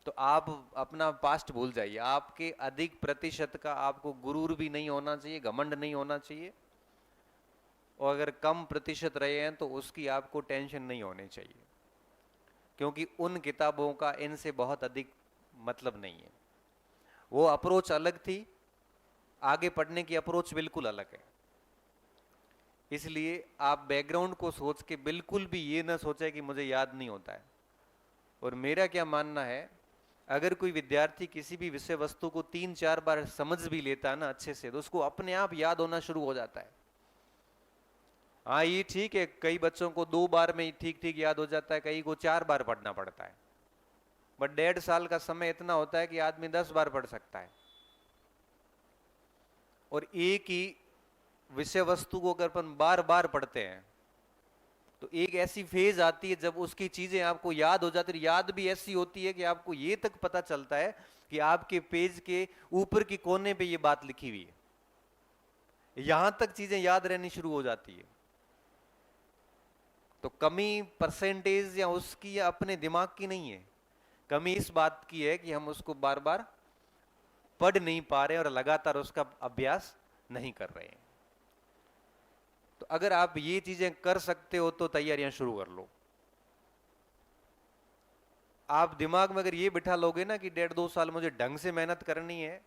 तो आप अपना पास्ट भूल जाइए। आपके अधिक प्रतिशत का आपको गुरूर भी नहीं होना चाहिए, घमंड नहीं होना चाहिए, और अगर कम प्रतिशत रहे हैं तो उसकी आपको टेंशन नहीं होनी चाहिए, क्योंकि उन किताबों का इनसे बहुत अधिक मतलब नहीं है। वो अप्रोच अलग थी, आगे पढ़ने की अप्रोच बिल्कुल अलग है। इसलिए आप बैकग्राउंड को सोच के बिल्कुल भी ये ना सोचे कि मुझे याद नहीं होता है। और मेरा क्या मानना है, अगर कोई विद्यार्थी किसी भी विषय वस्तु को 3-4 बार समझ भी लेता है ना अच्छे से, तो उसको अपने आप याद होना शुरू हो जाता है। हाँ ये ठीक है, कई बच्चों को 2 बार में ठीक ठीक याद हो जाता है, कई को 4 बार पढ़ना पड़ता है, बट 1.5 साल का समय इतना होता है कि आदमी 10 बार पढ़ सकता है। और एक ही विषय वस्तु को अगर अपन बार बार पढ़ते हैं तो एक ऐसी फेज आती है जब उसकी चीजें आपको याद हो जाती है। याद भी ऐसी होती है कि आपको ये तक पता चलता है कि आपके पेज के ऊपर के कोने पे ये बात लिखी हुई है, यहां तक चीजें याद रहनी शुरू हो जाती है। तो कमी परसेंटेज या उसकी या अपने दिमाग की नहीं है, कमी इस बात की है कि हम उसको बार बार पढ़ नहीं पा रहे और लगातार उसका अभ्यास नहीं कर रहे हैं। तो अगर आप ये चीजें कर सकते हो तो तैयारियां शुरू कर लो। आप दिमाग में अगर ये बिठा लोगे ना कि 1.5-2 साल मुझे ढंग से मेहनत करनी है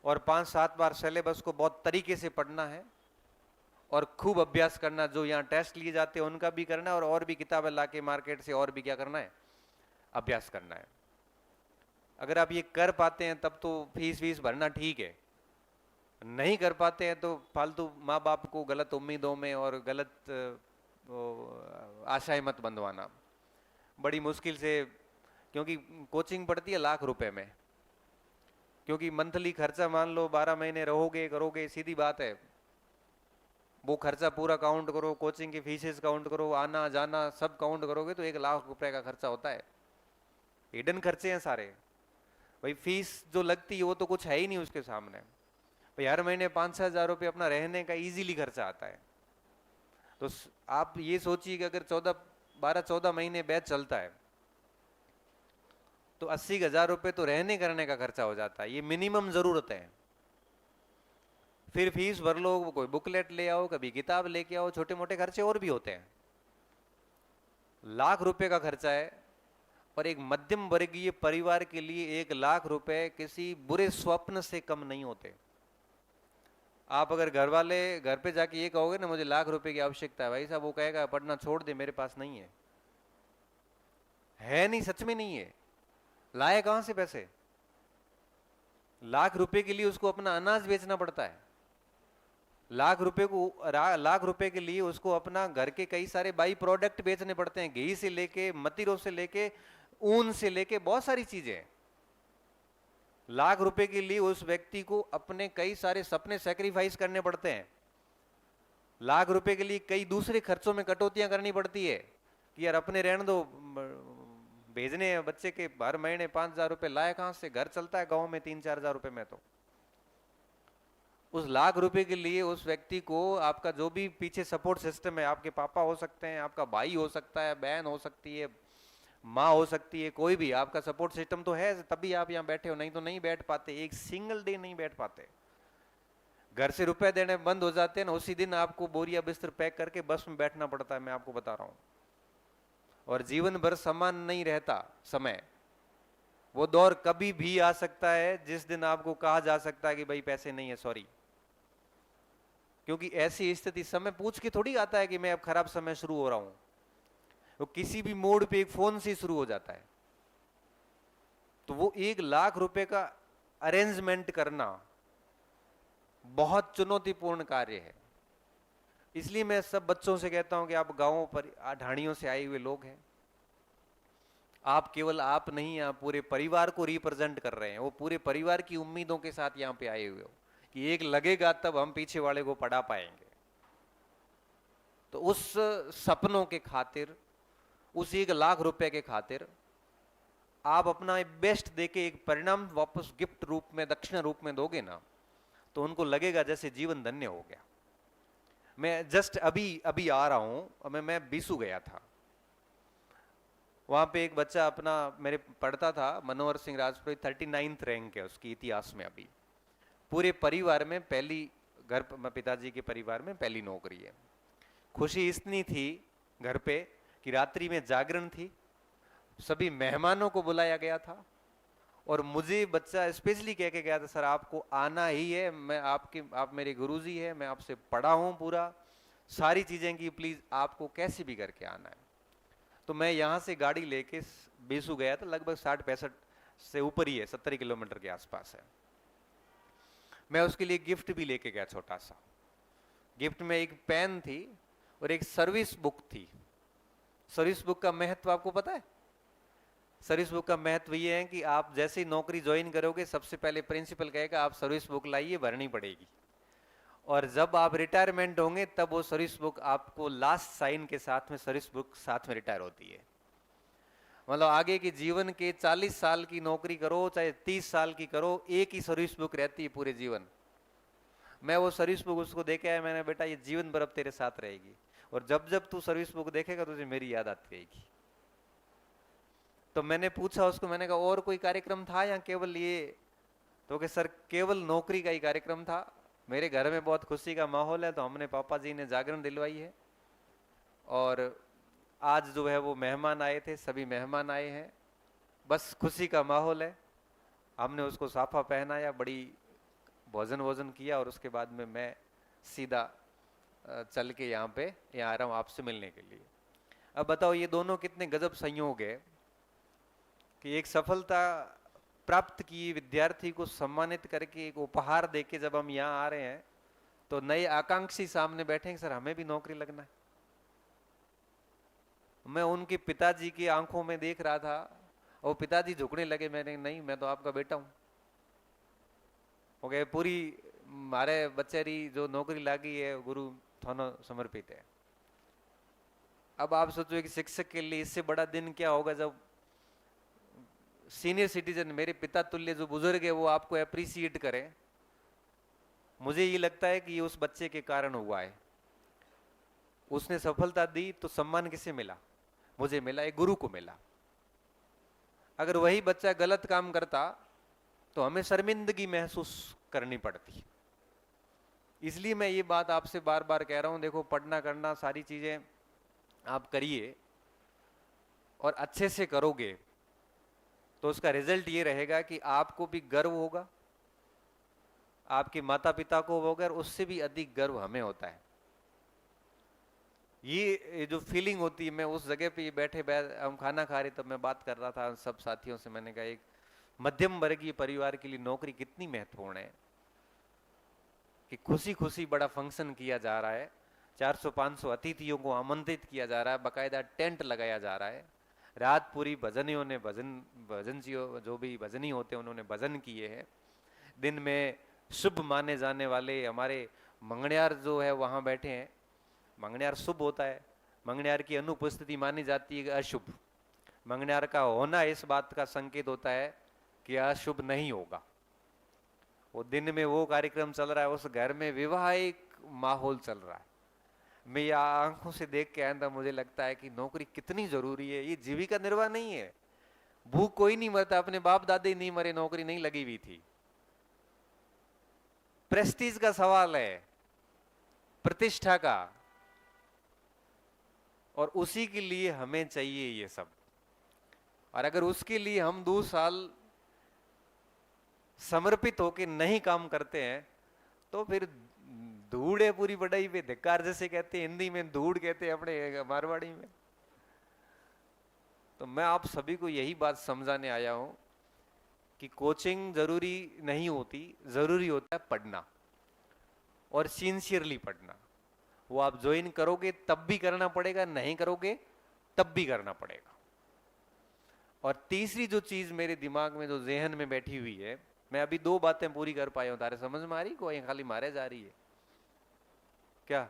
और 5-7 बार सिलेबस को बहुत तरीके से पढ़ना है और खूब अभ्यास करना, जो यहाँ टेस्ट लिए जाते हैं उनका भी करना है और भी किताबें लाके मार्केट से और भी क्या करना है, अभ्यास करना है। अगर आप ये कर पाते हैं तब तो फीस भरना ठीक है, नहीं कर पाते हैं तो फालतू माँ बाप को गलत उम्मीदों में और गलत आशाएं मत बंधवाना। बड़ी मुश्किल से, क्योंकि कोचिंग पड़ती है लाख रुपए में, क्योंकि मंथली खर्चा मान लो 12 महीने रहोगे करोगे, सीधी बात है, वो खर्चा पूरा काउंट करो, कोचिंग की फीसेस काउंट करो, आना जाना सब काउंट करोगे तो 1 लाख रुपए का खर्चा होता है। हिडन खर्चे हैं सारे भाई। फीस जो लगती है वो तो कुछ है ही नहीं उसके सामने भाई। हर महीने 5-6 हजार रुपये अपना रहने का इजीली खर्चा आता है। तो आप ये सोचिए कि अगर 12-14 महीने बैच चलता है तो 80,000 रुपये तो रहने करने का खर्चा हो जाता है, ये मिनिमम जरूरत है। फिर फीस भर लो, कोई बुकलेट ले आओ, कभी किताब लेके आओ, छोटे मोटे खर्चे और भी होते हैं। लाख रुपए का खर्चा है, और एक मध्यम वर्गीय परिवार के लिए 1 लाख रुपए किसी बुरे स्वप्न से कम नहीं होते। आप अगर घर पे जाके ये कहोगे ना मुझे लाख रुपए की आवश्यकता है, भाई साहब वो कहेगा पढ़ना छोड़ दे, मेरे पास नहीं है नहीं, सच में नहीं है, लाए कहां से पैसे। लाख रुपए के लिए उसको अपना अनाज बेचना पड़ता है, लाख रुपए के लिए उसको अपना घर के कई सारे बाई प्रोडक्ट बेचने पड़ते हैं, घी से लेके मतीरों से लेके ऊन से लेके बहुत सारी चीजें। लाख रुपए के लिए उस व्यक्ति को अपने कई सारे सपने सैक्रिफाइस करने पड़ते हैं। लाख रुपए के लिए कई दूसरे खर्चों में कटौतियां करनी पड़ती है कि यार अपने रहने दो, भेजने बच्चे के हर महीने 5,000 रुपए लाए कहां से, घर चलता है गांव में 3-4 हजार रुपए में। तो उस लाख रुपए के लिए उस व्यक्ति को आपका जो भी पीछे सपोर्ट सिस्टम है, आपके पापा हो सकते हैं, आपका भाई हो सकता है, बहन हो सकती है, माँ हो सकती है, कोई भी आपका सपोर्ट सिस्टम तो है, तभी आप यहाँ बैठे हो, नहीं तो नहीं बैठ पाते, एक सिंगल डे नहीं बैठ पाते। घर से रुपए देने बंद हो जाते हैं ना, उसी दिन आपको बोरिया बिस्तर पैक करके बस में बैठना पड़ता है, मैं आपको बता रहा हूं। और जीवन भर समान नहीं रहता समय, वो दौर कभी भी आ सकता है जिस दिन आपको कहा जा सकता है कि भाई पैसे नहीं है, सॉरी। क्योंकि ऐसी स्थिति समय पूछ के थोड़ी आता है कि मैं अब खराब समय शुरू हो रहा हूं, वो किसी भी मोड पे एक फोन से शुरू हो जाता है। तो वो 1 लाख रुपए का अरेंजमेंट करना बहुत चुनौतीपूर्ण कार्य है। इसलिए मैं सब बच्चों से कहता हूं कि आप गांवों पर ढाणियों से आए हुए लोग हैं, आप केवल आप नहीं, आप पूरे परिवार को रिप्रेजेंट कर रहे हैं, वो पूरे परिवार की उम्मीदों के साथ यहां पे आए हुए हो कि एक लगेगा तब हम पीछे वाले को पढ़ा पाएंगे। तो उस सपनों के खातिर, उस 1 लाख रुपए के खातिर आप अपना बेस्ट देके एक परिणाम वापस गिफ्ट रूप में, दक्षिणा रूप में दोगे ना, तो उनको लगेगा जैसे जीवन धन्य हो गया। मैं जस्ट अभी अभी आ रहा हूं, मैं बीसू गया था, वहां पे एक बच्चा अपना मेरे पढ़ता था, मनोहर सिंह राजपुरोहित, 39th रैंक है उसकी इतिहास में अभी। पूरे परिवार में पहली, घर पिताजी के परिवार में पहली नौकरी है। खुशी इतनी थी घर पे कि रात्रि में जागरण थी, सभी मेहमानों को बुलाया गया था और मुझे बच्चा स्पेशली कह के गया था, सर आपको आना ही है, मैं आप मेरे गुरुजी है, मैं आपसे पढ़ा हूं पूरा, सारी चीजें की, प्लीज आपको कैसे भी करके आना है। तो मैं यहाँ से गाड़ी लेके बेसू गया था, लगभग 60-65 से ऊपर ही है, 70 किलोमीटर के आसपास है। मैं उसके लिए गिफ्ट भी लेके गया, छोटा सा गिफ्ट में एक पेन थी और एक सर्विस बुक थी। सर्विस बुक का महत्व आपको पता है? सर्विस बुक का महत्व ये है कि आप जैसे ही नौकरी ज्वाइन करोगे, सबसे पहले प्रिंसिपल कहेगा आप सर्विस बुक लाइए, भरनी पड़ेगी, और जब आप रिटायरमेंट होंगे तब वो सर्विस बुक आपको लास्ट साइन के साथ में सर्विस बुक साथ में रिटायर होती है। मतलब आगे के जीवन के 40 साल की नौकरी करो चाहे 30 साल की करो, एक ही सर्विस बुक रहती है पूरे जीवन। मैं वो सर्विस बुक उसको दे के आया, मैंने बेटा ये जीवन भर अब तेरे साथ रहेगी, और जब जब तू सर्विस बुक देखेगा तुझे मेरी याद आती रहेगी। तो मैंने पूछा उसको, मैंने कहा और कोई कार्यक्रम था या केवल ये? तो कि सर केवल नौकरी का ही कार्यक्रम था, मेरे घर में बहुत खुशी का माहौल है, तो हमने पापा जी ने जागरण दिलवाई है, और आज जो है वो मेहमान आए थे, सभी मेहमान आए हैं, बस खुशी का माहौल है। हमने उसको साफा पहनाया, बड़ी भोजन वोजन किया, और उसके बाद में मैं सीधा चल के यहाँ आ रहा हूँ आपसे मिलने के लिए। अब बताओ ये दोनों कितने गजब संयोग है कि एक सफलता प्राप्त की विद्यार्थी को सम्मानित करके एक उपहार देके जब हम यहाँ आ रहे हैं, तो नए आकांक्षी सामने बैठे हैं, सर हमें भी नौकरी लगना है। मैं उनके पिताजी की आंखों में देख रहा था, और पिताजी झुकने लगे, मैंने नहीं, मैं तो आपका बेटा हूं। हो गए पूरी मारे बच्चेरी जो नौकरी लागी है गुरु थानो समर्पित है। अब आप सोचो कि शिक्षक के लिए इससे बड़ा दिन क्या होगा जब सीनियर सिटीजन, मेरे पिता तुल्य जो बुजुर्ग है, वो आपको अप्रिशिएट करें। मुझे ये लगता है कि ये उस बच्चे के कारण हुआ है। उसने सफलता दी तो सम्मान किसे मिला? मुझे मिला, एक गुरु को मिला। अगर वही बच्चा गलत काम करता तो हमें शर्मिंदगी महसूस करनी पड़ती। इसलिए मैं ये बात आपसे बार बार कह रहा हूं, देखो पढ़ना करना सारी चीजें आप करिए, और अच्छे से करोगे तो उसका रिजल्ट ये रहेगा कि आपको भी गर्व होगा, आपके माता पिता को होगा, और उससे भी अधिक गर्व हमें होता है। ये जो फीलिंग होती है, मैं उस जगह पे बैठे हम खाना खा रहे, तब मैं बात कर रहा था सब साथियों से, मैंने कहा एक मध्यम वर्गीय परिवार के लिए नौकरी कितनी महत्वपूर्ण है, कि खुशी खुशी बड़ा फंक्शन किया जा रहा है, 400-500 अतिथियों को आमंत्रित किया जा रहा है, बाकायदा टेंट लगाया जा रहा है, रात पूरी भजनियों ने भजन जो भी भजनी होते हैं उन्होंने भजन किए हैं। दिन में शुभ माने जाने वाले हमारे मंगणियार जो है वहां बैठे हैं। मंगणियार शुभ होता है, मंगणियार की अनुपस्थिति मानी जाती है अशुभ। मंगणियार का होना इस बात का संकेत होता है कि अशुभ नहीं होगा। वो दिन में वो कार्यक्रम चल रहा है, उस घर में विवाहिक माहौल चल रहा है। मैं ये आंखों से देख के आया था, मुझे लगता है कि नौकरी कितनी जरूरी है। ये जीविका निर्वाह नहीं है, भूख कोई नहीं मरता, अपने बाप दादे नहीं मरे, नौकरी नहीं लगी हुई थी। प्रेस्टीज का सवाल है, प्रतिष्ठा का, और उसी के लिए हमें चाहिए ये सब। और अगर उसके लिए हम 2 साल समर्पित होके नहीं काम करते हैं तो फिर धूड़ है पूरी बढ़ाई पे, धिक्कार जैसे कहते हैं हिंदी में, धूड़ कहते हैं अपने मारवाड़ी में। तो मैं आप सभी को यही बात समझाने आया हूं कि कोचिंग जरूरी नहीं होती, जरूरी होता है पढ़ना, और सिंसियरली पढ़ना। वो आप ज्वाइन करोगे तब भी करना पड़ेगा, नहीं करोगे तब भी करना पड़ेगा। और तीसरी जो चीज मेरे दिमाग में जो जहन में बैठी हुई है, मैं अभी 2 बातें पूरी कर पाया हूं, तारे समझ में आ रही को खाली मारे जा रही है क्या?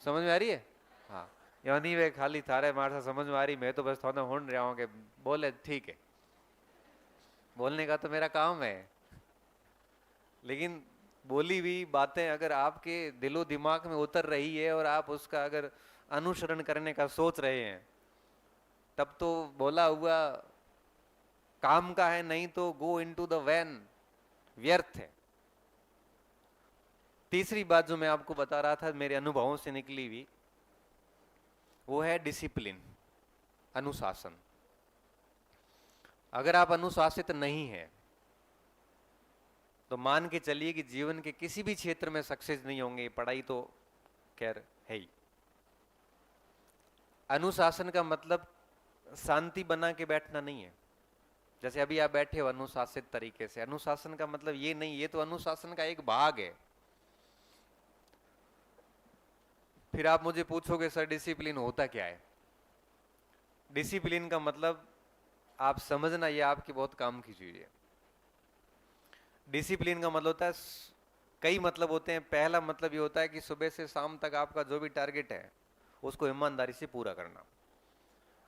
समझ में आ रही है? हाँ, यानी वे खाली थारे मार समझ में आ रही, मैं तो बस थोड़ा होन रहा हूं कि बोले ठीक है, बोलने का तो मेरा काम है। लेकिन बोली हुई बातें अगर आपके दिलो दिमाग में उतर रही है और आप उसका अगर अनुसरण करने का सोच रहे हैं, तब तो बोला हुआ काम का है, नहीं तो गो इनटू द वैन, व्यर्थ है। तीसरी बात जो मैं आपको बता रहा था मेरे अनुभवों से निकली हुई, वो है डिसिप्लिन, अनुशासन। अगर आप अनुशासित नहीं है तो मान के चलिए कि जीवन के किसी भी क्षेत्र में सक्सेस नहीं होंगे। पढ़ाई तो खैर है ही। अनुशासन का मतलब शांति बना के बैठना नहीं है। जैसे अभी आप बैठे हो अनुशासित तरीके से, अनुशासन का मतलब ये नहीं, ये तो अनुशासन का एक भाग है। फिर आप मुझे पूछोगे सर डिसिप्लिन होता क्या है? डिसिप्लिन का मतलब आप समझना, ये आपकी बहुत काम की चीज है। डिसिप्लिन का मतलब होता है, कई मतलब होते हैं। पहला मतलब ये होता है कि सुबह से शाम तक आपका जो भी टारगेट है उसको ईमानदारी से पूरा करना।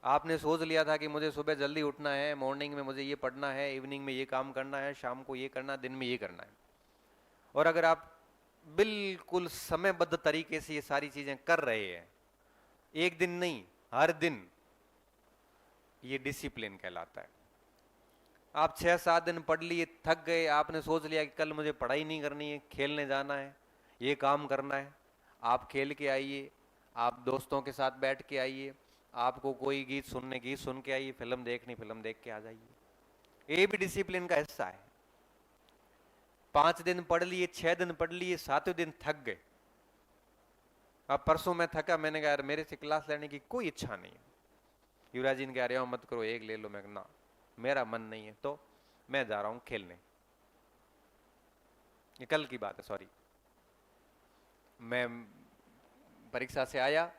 आपने सोच लिया था कि मुझे सुबह जल्दी उठना है, मॉर्निंग में मुझे ये पढ़ना है, इवनिंग में ये काम करना है, शाम को ये करना, दिन में ये करना है। और अगर आप बिल्कुल समयबद्ध तरीके से ये सारी चीजें कर रहे हैं, एक दिन नहीं हर दिन, ये डिसिप्लिन कहलाता है। आप 6-7 दिन पढ़ लिए, थक गए, आपने सोच लिया कि कल मुझे पढ़ाई नहीं करनी है, खेलने जाना है, ये काम करना है। आप खेल के आइए, आप दोस्तों के साथ बैठ के आइए, आपको कोई गीत सुन के आइए, फिल्म देख के आ जाइए। ये भी डिसिप्लिन का हिस्सा है। 5 दिन पढ़ लिए, 6 दिन पढ़ लिए, 7वें दिन थक गए। अब परसों मैं थका, मैंने कहा यार मेरे से क्लास लेने की कोई इच्छा नहीं है। युवराज जी ने कहा मत करो, एक ले लो। मैं ना, मेरा मन नहीं है, तो मैं जा रहा हूं खेलने। ये कल की बात है, सॉरी। मैं परीक्षा से आया,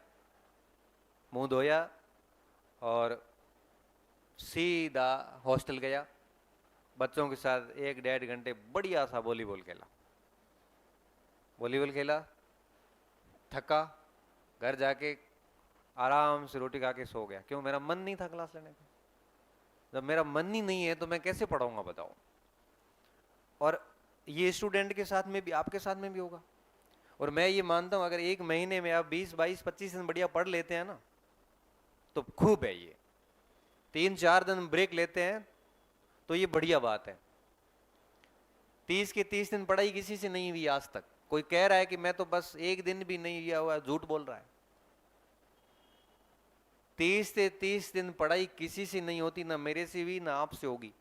मुंह धोया और सीधा हॉस्टल गया। बच्चों के साथ 1-1.5 घंटे बढ़िया सा वॉलीबॉल खेला, थका, घर जाके आराम से रोटी खा के सो गया। क्यों? मेरा मन नहीं था क्लास लेने का। जब मेरा मन ही नहीं है तो मैं कैसे पढ़ाऊंगा बताओ? और ये स्टूडेंट के साथ में भी, आपके साथ में भी होगा। और मैं ये मानता हूं अगर एक महीने में आप 20-22-25 दिन बढ़िया पढ़ लेते हैं ना तो खूब है। ये 3-4 दिन ब्रेक लेते हैं तो ये बढ़िया बात है। 30 के 30 दिन पढ़ाई किसी से नहीं हुई आज तक। कोई कह रहा है कि मैं तो बस एक दिन भी नहीं किया हुआ, झूठ बोल रहा है। 30 से 30 दिन पढ़ाई किसी से नहीं होती, ना मेरे से हुई ना आपसे होगी।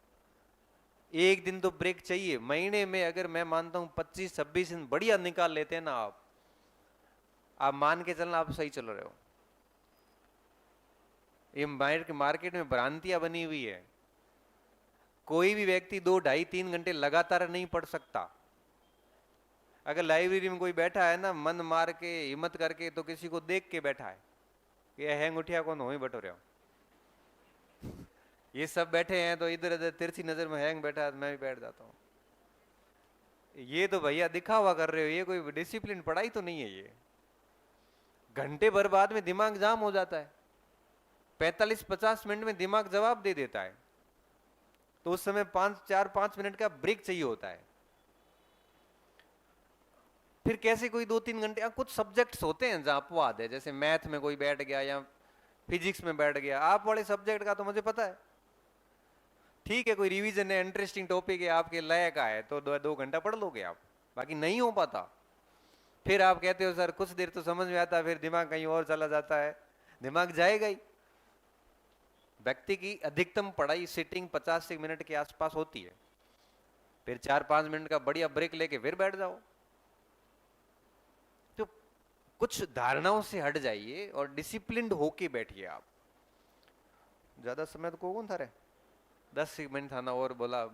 एक दिन तो ब्रेक चाहिए महीने में। अगर मैं मानता हूं 25-26 दिन बढ़िया निकाल लेते हैं ना आप मान के चलना आप सही चल रहे हो। ये मार्केट में भ्रांतियां बनी हुई है। कोई भी व्यक्ति 2-2.5-3 घंटे लगातार नहीं पढ़ सकता। अगर लाइब्रेरी में कोई बैठा है ना मन मार के, हिम्मत करके, तो किसी को देख के बैठा है, ये हैंग उठिया कौन हो ही बैठो रहे हो। ये सब बैठे हैं तो इधर इधर तिरछी नजर में हैंग बैठा है, मैं भी बैठ जाता हूँ। ये तो भैया दिखावा कर रहे हो, ये कोई डिसिप्लिन पढ़ाई तो नहीं है। ये घंटे भर बाद में दिमाग जाम हो जाता है। 45-50 मिनट में दिमाग जवाब दे देता है, तो उस समय 4-5 मिनट का ब्रेक चाहिए होता है। फिर कैसे कोई 2-3 घंटे, कुछ सब्जेक्ट्स होते हैं जहां अपवाद है, जैसे मैथ में कोई बैठ गया या फिजिक्स में बैठ गया। आप वाले सब्जेक्ट का तो मुझे पता है, ठीक है, कोई रिवीजन है, इंटरेस्टिंग टॉपिक है, आपके लय का है, तो 2 घंटा पढ़ लोगे आप। बाकी नहीं हो पाता। फिर आप कहते हो सर कुछ देर तो समझ में आता है, फिर दिमाग कहीं और चला जाता है। दिमाग जाएगा ही। व्यक्ति की अधिकतम पढ़ाई सिटिंग 50 मिनट के आसपास होती है। फिर 4-5 मिनट का बढ़िया ब्रेक लेके फिर बैठ जाओ। तो कुछ धारणाओं से हट जाइए और डिसिप्लिन्ड होके बैठिए। आप ज्यादा समय तो कौन था रे, 10 मिनट था ना, और बोला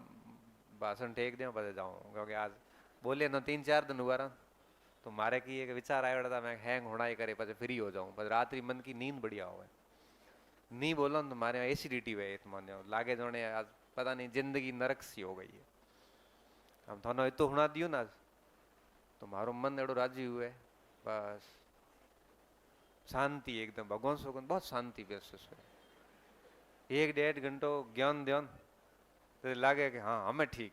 भाषण टेक दिया बजे जाऊं, क्योंकि आज बोले ना 3-4 दिन हुआ रहा तो मारे की एक विचार आया था मैं हैंग होना ही करे पचे फ्री हो जाऊं, पर रात्रि मन की नींद बढ़िया हो। नहीं बोला तो मारे एसिडिटी वे मान जाओ लागे जोने आज पता नहीं जिंदगी नरक सी हो गई है। हम थानो इतो हुना दियो ना तो मारो मन एड़ो राजी हुए, बस शांति एकदम, भगवान सोगन बहुत शांति महसूस हुई। 1-1.5 घंटों ज्ञान ध्यान तो लगे कि हाँ हमें ठीक।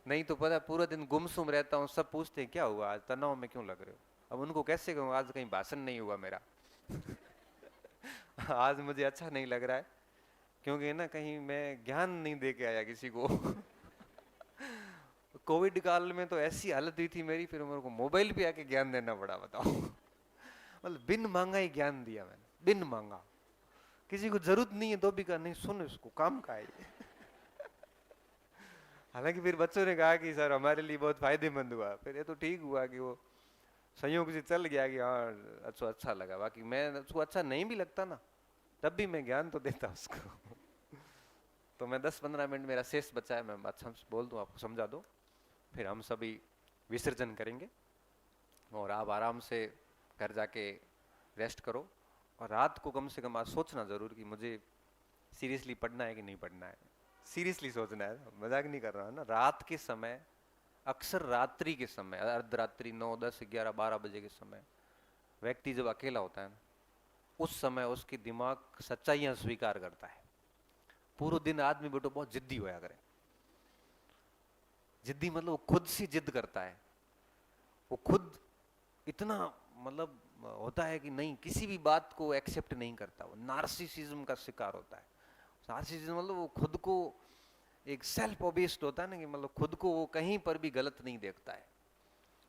नहीं तो पता पूरा दिन गुमसुम रहता हूँ, सब पूछते हैं क्या हुआ आज, तनाव में क्यों लग रहे हो। अब उनको कैसे कहूँ आज कहीं भाषण नहीं हुआ मेरा। आज मुझे अच्छा नहीं लग रहा है, क्योंकि ना कहीं मैं ज्ञान नहीं दे के आया किसी को। कोविड काल में तो ऐसी हालत हुई थी मेरी, फिर मेरे को मोबाइल पे आके ज्ञान देना पड़ा, बताओ। मतलब बिन मांगा ही ज्ञान दिया मैंने, बिन मांगा। किसी को जरूरत नहीं है तो भी कहा नहीं, सुन इसको, काम का है ये। हालांकि फिर बच्चों ने कहा कि सर हमारे लिए बहुत फायदेमंद हुआ, फिर ये तो ठीक हुआ कि वो संयोग से चल गया कि हाँ अच्छा लगा। बाकी मैं उसको अच्छा नहीं भी लगता ना, तब भी मैं ज्ञान तो देता उसको। तो मैं 10-15 मिनट मेरा शेष बचा है, मैं अच्छा बोल दूं, आपको समझा दो, फिर हम सभी विसर्जन करेंगे और आप आराम से घर जाके रेस्ट करो। और रात को कम से कम आज सोचना जरूर कि मुझे सीरियसली पढ़ना है कि नहीं पढ़ना है। सीरियसली सोचना है, मजाक नहीं कर रहा है ना। रात के समय, अक्सर रात्रि के समय, अर्धरात्रि 9, 10, 11, 12 बजे के समय व्यक्ति जब अकेला होता है ना, उस समय उसकी दिमाग सच्चाइयां स्वीकार करता है। पूरा दिन आदमी बेटो बहुत जिद्दी होया करे, जिद्दी मतलब वो खुद से जिद करता है, वो खुद इतना मतलब होता है कि नहीं, किसी भी बात को एक्सेप्ट नहीं करता, वो नार्सिसिज्म का शिकार होता है। नार्सिसिज्म मतलब वो खुद को एक सेल्फ ओबेस्ड होता है ना, कि मतलब खुद को वो कहीं पर भी गलत नहीं देखता है,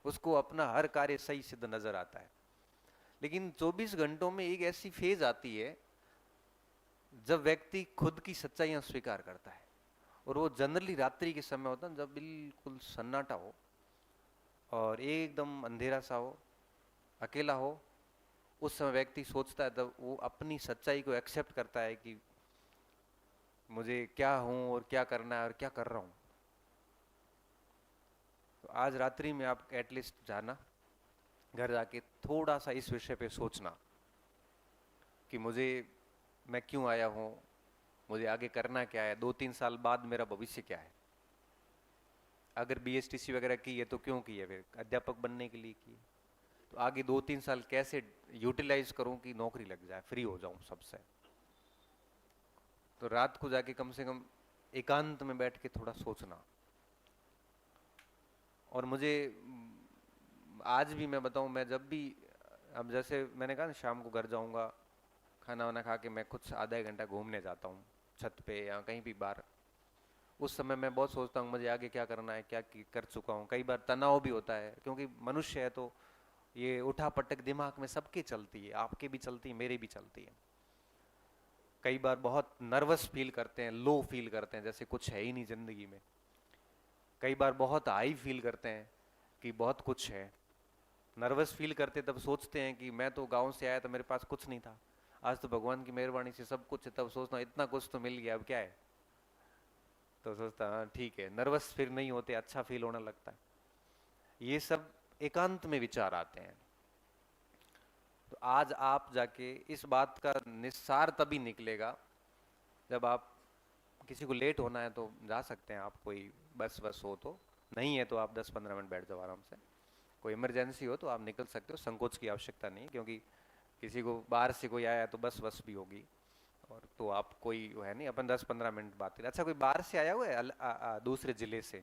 उसको अपना हर कार्य सही सिद्ध नजर आता है। लेकिन 24 घंटों में एक ऐसी फेज आती है जब व्यक्ति खुद की सच्चाइयां स्वीकार करता है, और वो जनरली रात्रि के समय होता है, जब बिल्कुल सन्नाटा हो और एकदम अंधेरा सा हो, अकेला हो। उस समय व्यक्ति सोचता है, तब वो अपनी सच्चाई को एक्सेप्ट करता है कि मुझे क्या हूं और क्या करना है और क्या कर रहा हूं। तो आज रात्रि में आप एटलीस्ट जाना, घर जाके थोड़ा सा इस विषय पे सोचना कि मैं क्यों आया हूं, मुझे आगे करना क्या है, 2-3 साल बाद मेरा भविष्य क्या है। अगर बीएसटीसी वगैरह की है तो क्यों की है, फिर अध्यापक बनने के लिए की है, तो आगे 2-3 साल कैसे यूटिलाइज करूं कि नौकरी लग जाए, फ्री हो जाऊं सबसे। तो रात को जाके कम से कम एकांत में बैठ के थोड़ा सोचना। और मुझे आज भी मैं बताऊं, मैं जब भी, अब जैसे मैंने कहा ना शाम को घर जाऊंगा, खाना वाना खा के मैं कुछ आधा एक घंटा घूमने जाता हूँ छत पे या कहीं भी बाहर। उस समय मैं बहुत सोचता हूँ मुझे आगे क्या करना है, क्या कर चुका हूँ। कई बार तनाव भी होता है, क्योंकि मनुष्य है तो ये उठा पटक दिमाग में सबके चलती है, आपके भी चलती है, मेरे भी चलती है। कई बार बहुत नर्वस फील करते हैं, लो फील करते हैं, जैसे कुछ है ही नहीं जिंदगी में। कई बार बहुत हाई फील करते हैं कि बहुत कुछ है। नर्वस फील करते तब सोचते हैं कि मैं तो गांव से आया तो मेरे पास कुछ नहीं था, आज तो भगवान की मेहरबानी से सब कुछ है। तब सोचता हूँ इतना कुछ तो मिल गया, अब क्या है। तो सोचता हाँ ठीक है, नर्वस फिर नहीं होते, अच्छा फील होने लगता है। ये सब एकांत में विचार आते हैं। तो आज आप जाके इस बात का निस्सार तभी निकलेगा जब आप, किसी को लेट होना है तो जा सकते हैं आप, कोई बस हो तो, नहीं है तो आप 10-15 मिनट बैठ जाओ आराम से। कोई इमरजेंसी हो तो आप निकल सकते हो, संकोच की आवश्यकता नहीं, क्योंकि किसी को बाहर से कोई आया तो बस भी होगी, और तो आप कोई है नहीं, अपन 10-15 मिनट बात करें। अच्छा, कोई बाहर से आया हुआ है दूसरे जिले से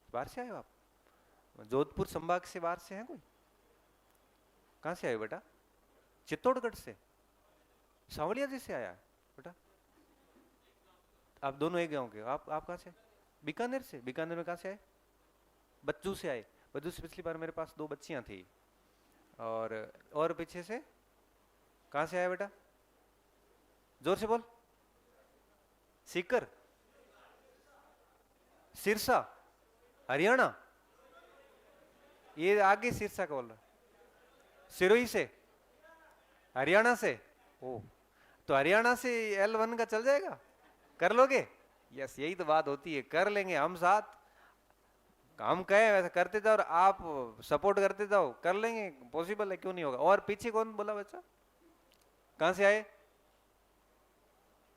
बाहर से आए हो आप? जोधपुर संभाग से बाहर से हैं कोई? कहाँ से आए हो बेटा? चित्तौड़गढ़ से? सांवलिया जी से आया बेटा? आप दोनों एक गांव के हो। आप कहाँ से? बीकानेर से? बीकानेर में कहाँ से आए? बच्चू से आए। बच्चू से पिछली बार मेरे पास 2 बच्चियां थी। और पीछे से कहाँ से आया बेटा? जोर से बोल। सीकर, सिरसा, हरियाणा। ये आगे सिरसा का बोल रहा, सिरोही से, हरियाणा से। ओ, तो हरियाणा से L1 का चल जाएगा, कर लोगे? यस, यही तो बात होती है, कर लेंगे हम साथ। हम कहे वैसा करते जाओ और आप सपोर्ट करते जाओ, कर लेंगे, पॉसिबल है, क्यों नहीं होगा। और पीछे कौन बोला बच्चा? कहां से आए?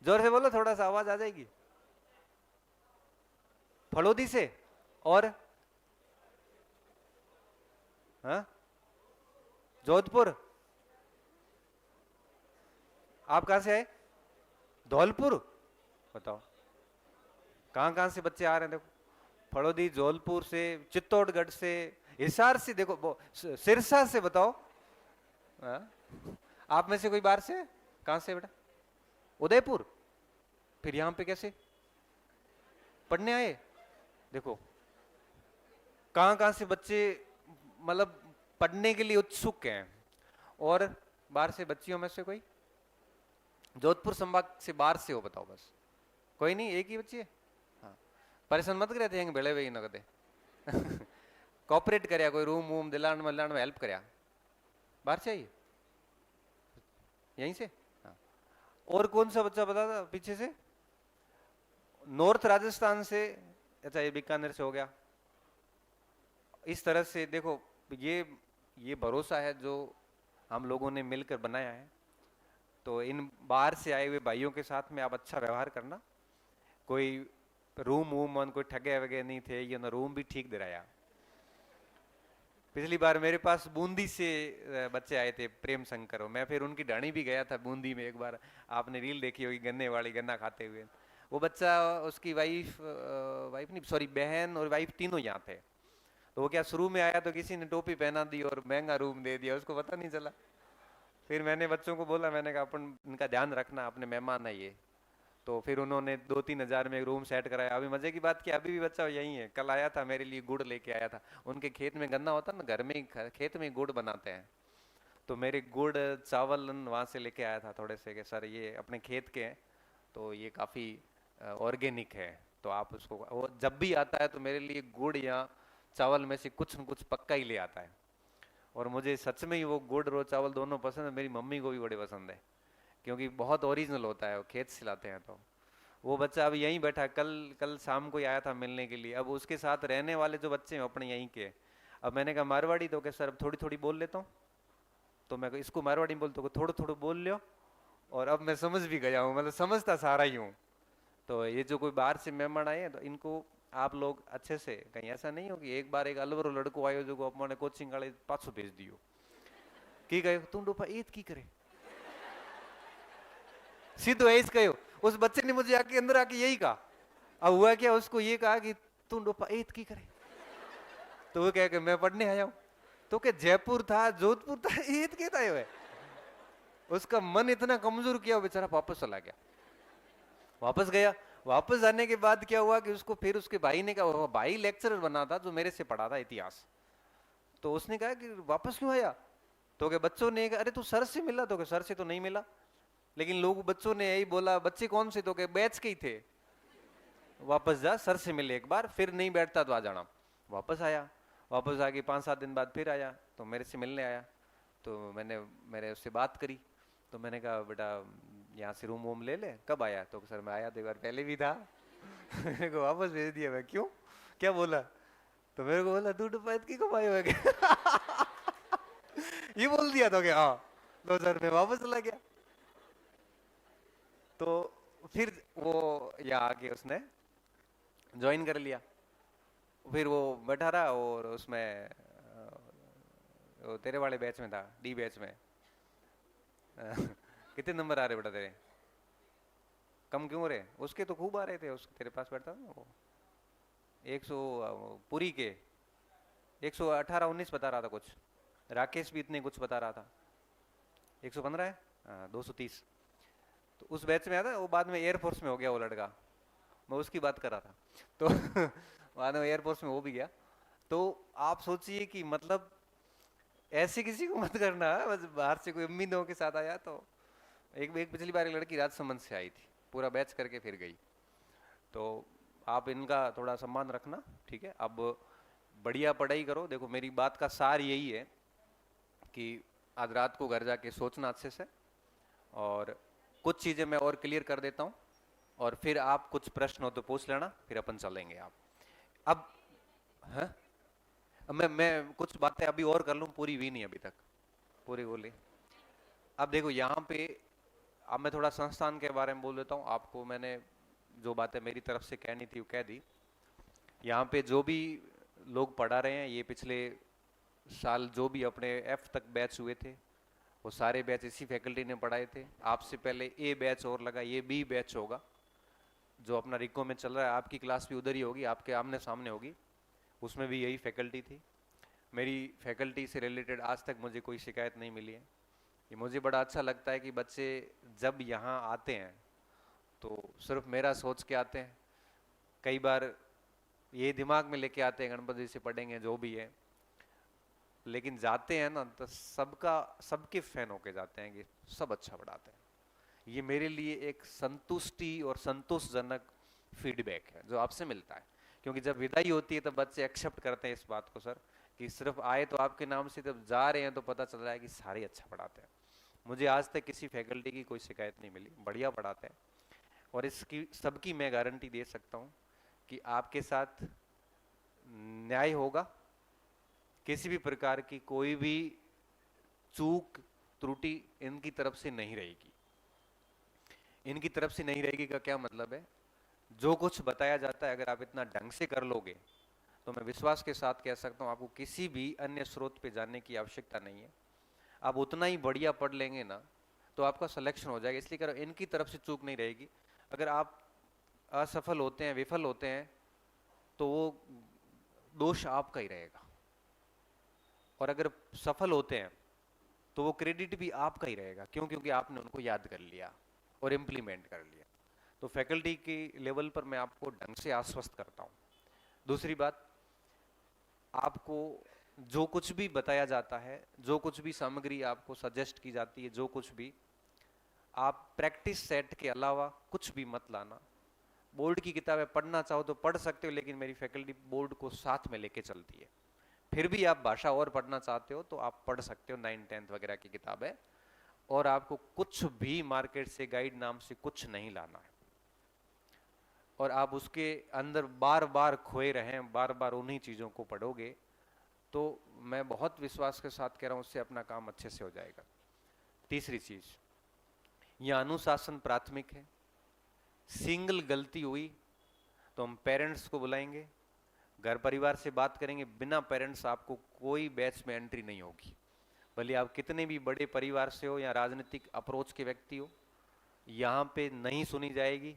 जोर से बोलो, थोड़ा सा आवाज आ जाएगी। फलोदी से। और हाँ, जोधपुर। आप कहां से आए? धौलपुर। बताओ कहां से बच्चे आ रहे हैं? देखो, फड़ोदी, जौलपुर से, चित्तौड़गढ़ से, हिसार से, देखो सिरसा से। बताओ आप में से कोई बाहर से? कहां से बेटा? उदयपुर। फिर यहां पे कैसे पढ़ने आए? देखो कहां कहां से बच्चे मतलब पढ़ने के लिए उत्सुक हैं। और बाहर से बच्चियों में से कोई जोधपुर संभाग से बाहर से हो? बताओ बस। कोई नहीं, एक ही बच्ची है। हाँ, परेशान मत करे थे बेड़े वे न कदे कॉपरेट करया, कोई रूम वूम दिलान मलान में हेल्प करया? बाहर से आई? यहीं से? हाँ। और कौन सा बच्चा बता था पीछे से? नॉर्थ राजस्थान से। अच्छा, ये बीकानेर से हो गया। इस तरह से देखो, ये भरोसा है जो हम लोगों ने मिलकर बनाया है। तो इन बाहर से आए हुए भाइयों के साथ में आप अच्छा व्यवहार करना। कोई रूम वूम कोई ठगे वगे नहीं थे, ये ना रूम भी ठीक दे रहा। पिछली बार मेरे पास बूंदी से बच्चे आए थे, प्रेम शंकर, मैं फिर उनकी ढाणी भी गया था बूंदी में एक बार। आपने रील देखी होगी गन्ने वाली, गन्ना खाते हुए। वो बच्चा, उसकी वाइफ वाइफ नहीं सॉरी बहन और वाइफ तीनों यहाँ थे। तो वो क्या शुरू में आया तो किसी ने टोपी पहना दी और महंगा रूम दे दिया, उसको पता नहीं चला। फिर मैंने बच्चों को बोला, मैंने कहा अपन इनका ध्यान रखना, अपने मेहमान है ये। तो फिर उन्होंने 2-3 हजार में एक रूम सेट कराया। अभी मजे की बात की, अभी भी बच्चा यही है। कल आया था मेरे लिए, गुड़ लेके आया था। उनके खेत में गन्ना होता ना, घर में ही खेत में गुड़ बनाते हैं। तो मेरे गुड़ चावल वहां से लेके आया था थोड़े से, कि सर ये अपने खेत के हैं, तो ये काफी ऑर्गेनिक है, तो आप उसको। वो जब भी आता है तो मेरे लिए गुड़ या चावल में से कुछ न कुछ पक्का ही ले आता है। और मुझे सच में ही वो गुड़ और चावल दोनों पसंद है। मेरी मम्मी को भी बड़े पसंद है, क्योंकि बहुत ओरिजिनल होता है, वो खेत से लाते हैं। तो वो बच्चा अभी यहीं बैठा, कल कल शाम को ही आया था मिलने के लिए। अब उसके साथ रहने वाले जो बच्चे हैं अपने यहीं के। अब मैंने कहा मारवाड़ी, तो क्या सर अब थोड़ी थोड़ी बोल लेता हूँ। तो मैं इसको मारवाड़ी में बोलता हूँ, थोड़ा थोड़ा बोल लो। और अब मैं समझ भी गया हूँ, मतलब समझता सारा ही हूँ। तो ये जो कोई बाहर से मेहमान आए हैं, तो इनको आप लोग अच्छे से, कहीं ऐसा नहीं हो कि एक बार एक अलवरो लड़को आयो जो अपने कोचिंग वाले पाछो भेज दियो की गए तुम डोपा ईद की करे, सीधो ऐस कहो। उस बच्चे ने मुझे आके अंदर आके यही कहा। अब हुआ क्या, उसको ये कहा कि तुम डोपा ईद की करे। तो वो कह के मैं पढ़ने आया हूं। तो क्या जयपुर था, जोधपुर था, ईद कहता है। उसका मन इतना कमजोर किया, बेचारा वापस चला गया। वापस गया, वापस आने के बाद क्या हुआ कि उसको फिर उसके भाई ने कहा, भाई लेक्चरर बना था जो मेरे से पढ़ा था इतिहास। तो उसने कहा कि वापस क्यों आया? तो क्या बच्चों ने कहा, अरे तू सर से मिला? तो क्या सर से तो नहीं मिला, लेकिन लोग बच्चों ने यही बोला। बच्चे कौन से? तो क्या बैच के ही थे। वापस जा, सर से मिले एक बार, फिर नहीं बैठता तो आ जाना। वापस आया, वापस आके 5-7 दिन बाद फिर आया, तो मेरे से मिलने आया। तो मैंने उससे बात करी। तो मैंने कहा बेटा यहाँ से रूम वूम ले ले, कब आया? तो सर मैं आया तो एक बार पहले भी था। मेरे को वापस भेज दिया। मैं क्यों, क्या बोला? तो मेरे को बोला तू डुपायत की कमाई हो गया। ये बोल दिया तो क्या? हाँ। तो सर मैं वापस चला गया। तो फिर वो यहाँ आके उसने ज्वाइन कर लिया। फिर वो बैठा रहा, और उसमें वो तेरे वाले बैच में था, डी बैच में। कितने नंबर आ रहे बेटा तेरे? कम क्यों हो रहे? उसके तो खूब आ रहे थे, उसके तेरे पास बैठता था वो 100 पूरी के 118-19 बता रहा था कुछ। राकेश भी इतने कुछ बता रहा था। 115 है, 230। तो उस बैच में आता, वो बाद में एयरफोर्स में हो गया वो लड़का, मैं उसकी बात कर रहा था। तो बाद में एयरफोर्स में वो भी गया। तो आप सोचिए कि मतलब ऐसे किसी को मत करना, बस बाहर से कोई उम्मीदों के साथ आया। तो एक पिछली बार एक लड़की राजसमंद से आई थी, पूरा बैच करके फिर गई। तो आप इनका थोड़ा सम्मान रखना, ठीक है? अब बढ़िया पढ़ाई करो। देखो मेरी बात का सार यही है कि आज रात को घर जाके सोचना अच्छे से, और कुछ चीजें मैं और क्लियर कर देता हूँ, और फिर आप कुछ प्रश्न हो तो पूछ लेना, फिर अपन चलेंगे। आप अब है, अब मैं कुछ बातें अभी और कर लूँ, पूरी हुई नहीं अभी तक, पूरी बोली। अब देखो यहाँ पे, अब मैं थोड़ा संस्थान के बारे में बोल देता हूँ आपको। मैंने जो बातें मेरी तरफ से कहनी थी वो कह दी। यहाँ पे जो भी लोग पढ़ा रहे हैं, ये पिछले साल जो भी अपने एफ तक बैच हुए थे, वो सारे बैच इसी फैकल्टी ने पढ़ाए थे। आपसे पहले ए बैच और लगा, ये बी बैच होगा जो अपना रिको में चल रहा है। आपकी क्लास भी उधर ही होगी, आपके आमने सामने होगी, उसमें भी यही फैकल्टी थी। मेरी फैकल्टी से रिलेटेड आज तक मुझे कोई शिकायत नहीं मिली है। ये मुझे बड़ा अच्छा लगता है कि बच्चे जब यहाँ आते हैं तो सिर्फ मेरा सोच के आते हैं। कई बार ये दिमाग में लेके आते हैं गणपति से पढ़ेंगे जो भी है, लेकिन जाते हैं ना तो सबके फैन होके जाते हैं कि सब अच्छा पढ़ाते हैं। ये मेरे लिए एक संतुष्टि और संतोषजनक फीडबैक है जो आपसे मिलता है, क्योंकि जब विदाई होती है तब बच्चे एक्सेप्ट करते हैं इस बात को, सर कि सिर्फ आए तो आपके नाम से, तब जा रहे हैं तो पता चल रहा है कि सारे अच्छा पढ़ाते हैं। मुझे आज तक किसी फैकल्टी की कोई शिकायत नहीं मिली, बढ़िया पढ़ाते हैं। और इसकी सबकी मैं गारंटी दे सकता हूँ कि आपके साथ न्याय होगा, किसी भी प्रकार की कोई भी चूक त्रुटि इनकी तरफ से नहीं रहेगी। इनकी तरफ से नहीं रहेगी का क्या मतलब है, जो कुछ बताया जाता है अगर आप इतना ढंग से कर लोगे तो मैं विश्वास के साथ कह सकता हूँ आपको किसी भी अन्य स्रोत पे जाने की आवश्यकता नहीं है। आप उतना ही बढ़िया पढ़ लेंगे ना तो आपका सिलेक्शन हो जाएगा। इसलिए करो, इनकी तरफ से चूक नहीं रहेगी। अगर आप असफल होते हैं, विफल होते हैं, तो वो दोष आपका ही रहेगा, और अगर सफल होते हैं तो वो क्रेडिट भी आपका ही रहेगा। क्यों? क्योंकि आपने उनको याद कर लिया और इम्प्लीमेंट कर लिया। तो फैकल्टी की लेवल पर मैं आपको ढंग से आश्वस्त करता हूँ। दूसरी बात, आपको जो कुछ भी बताया जाता है, जो कुछ भी सामग्री आपको सजेस्ट की जाती है, जो कुछ भी, आप प्रैक्टिस सेट के अलावा कुछ भी मत लाना। बोर्ड की किताबें पढ़ना चाहो तो पढ़ सकते हो, लेकिन मेरी फैकल्टी बोर्ड को साथ में लेके चलती है। फिर भी आप भाषा और पढ़ना चाहते हो तो आप पढ़ सकते हो 9th 10th वगैरह की किताबें, और आपको कुछ भी मार्केट से गाइड नाम से कुछ नहीं लाना है। और आप उसके अंदर बार बार खोए रहें, बार बार उन्हीं चीज़ों को पढ़ोगे, तो मैं बहुत विश्वास के साथ कह रहा हूँ उससे अपना काम अच्छे से हो जाएगा। तीसरी चीज़, यह अनुशासन प्राथमिक है। सिंगल गलती हुई तो हम पेरेंट्स को बुलाएंगे, घर परिवार से बात करेंगे। बिना पेरेंट्स आपको कोई बैच में एंट्री नहीं होगी, भले आप कितने भी बड़े परिवार से हो या राजनीतिक अप्रोच के व्यक्ति हो, यहाँ पे नहीं सुनी जाएगी।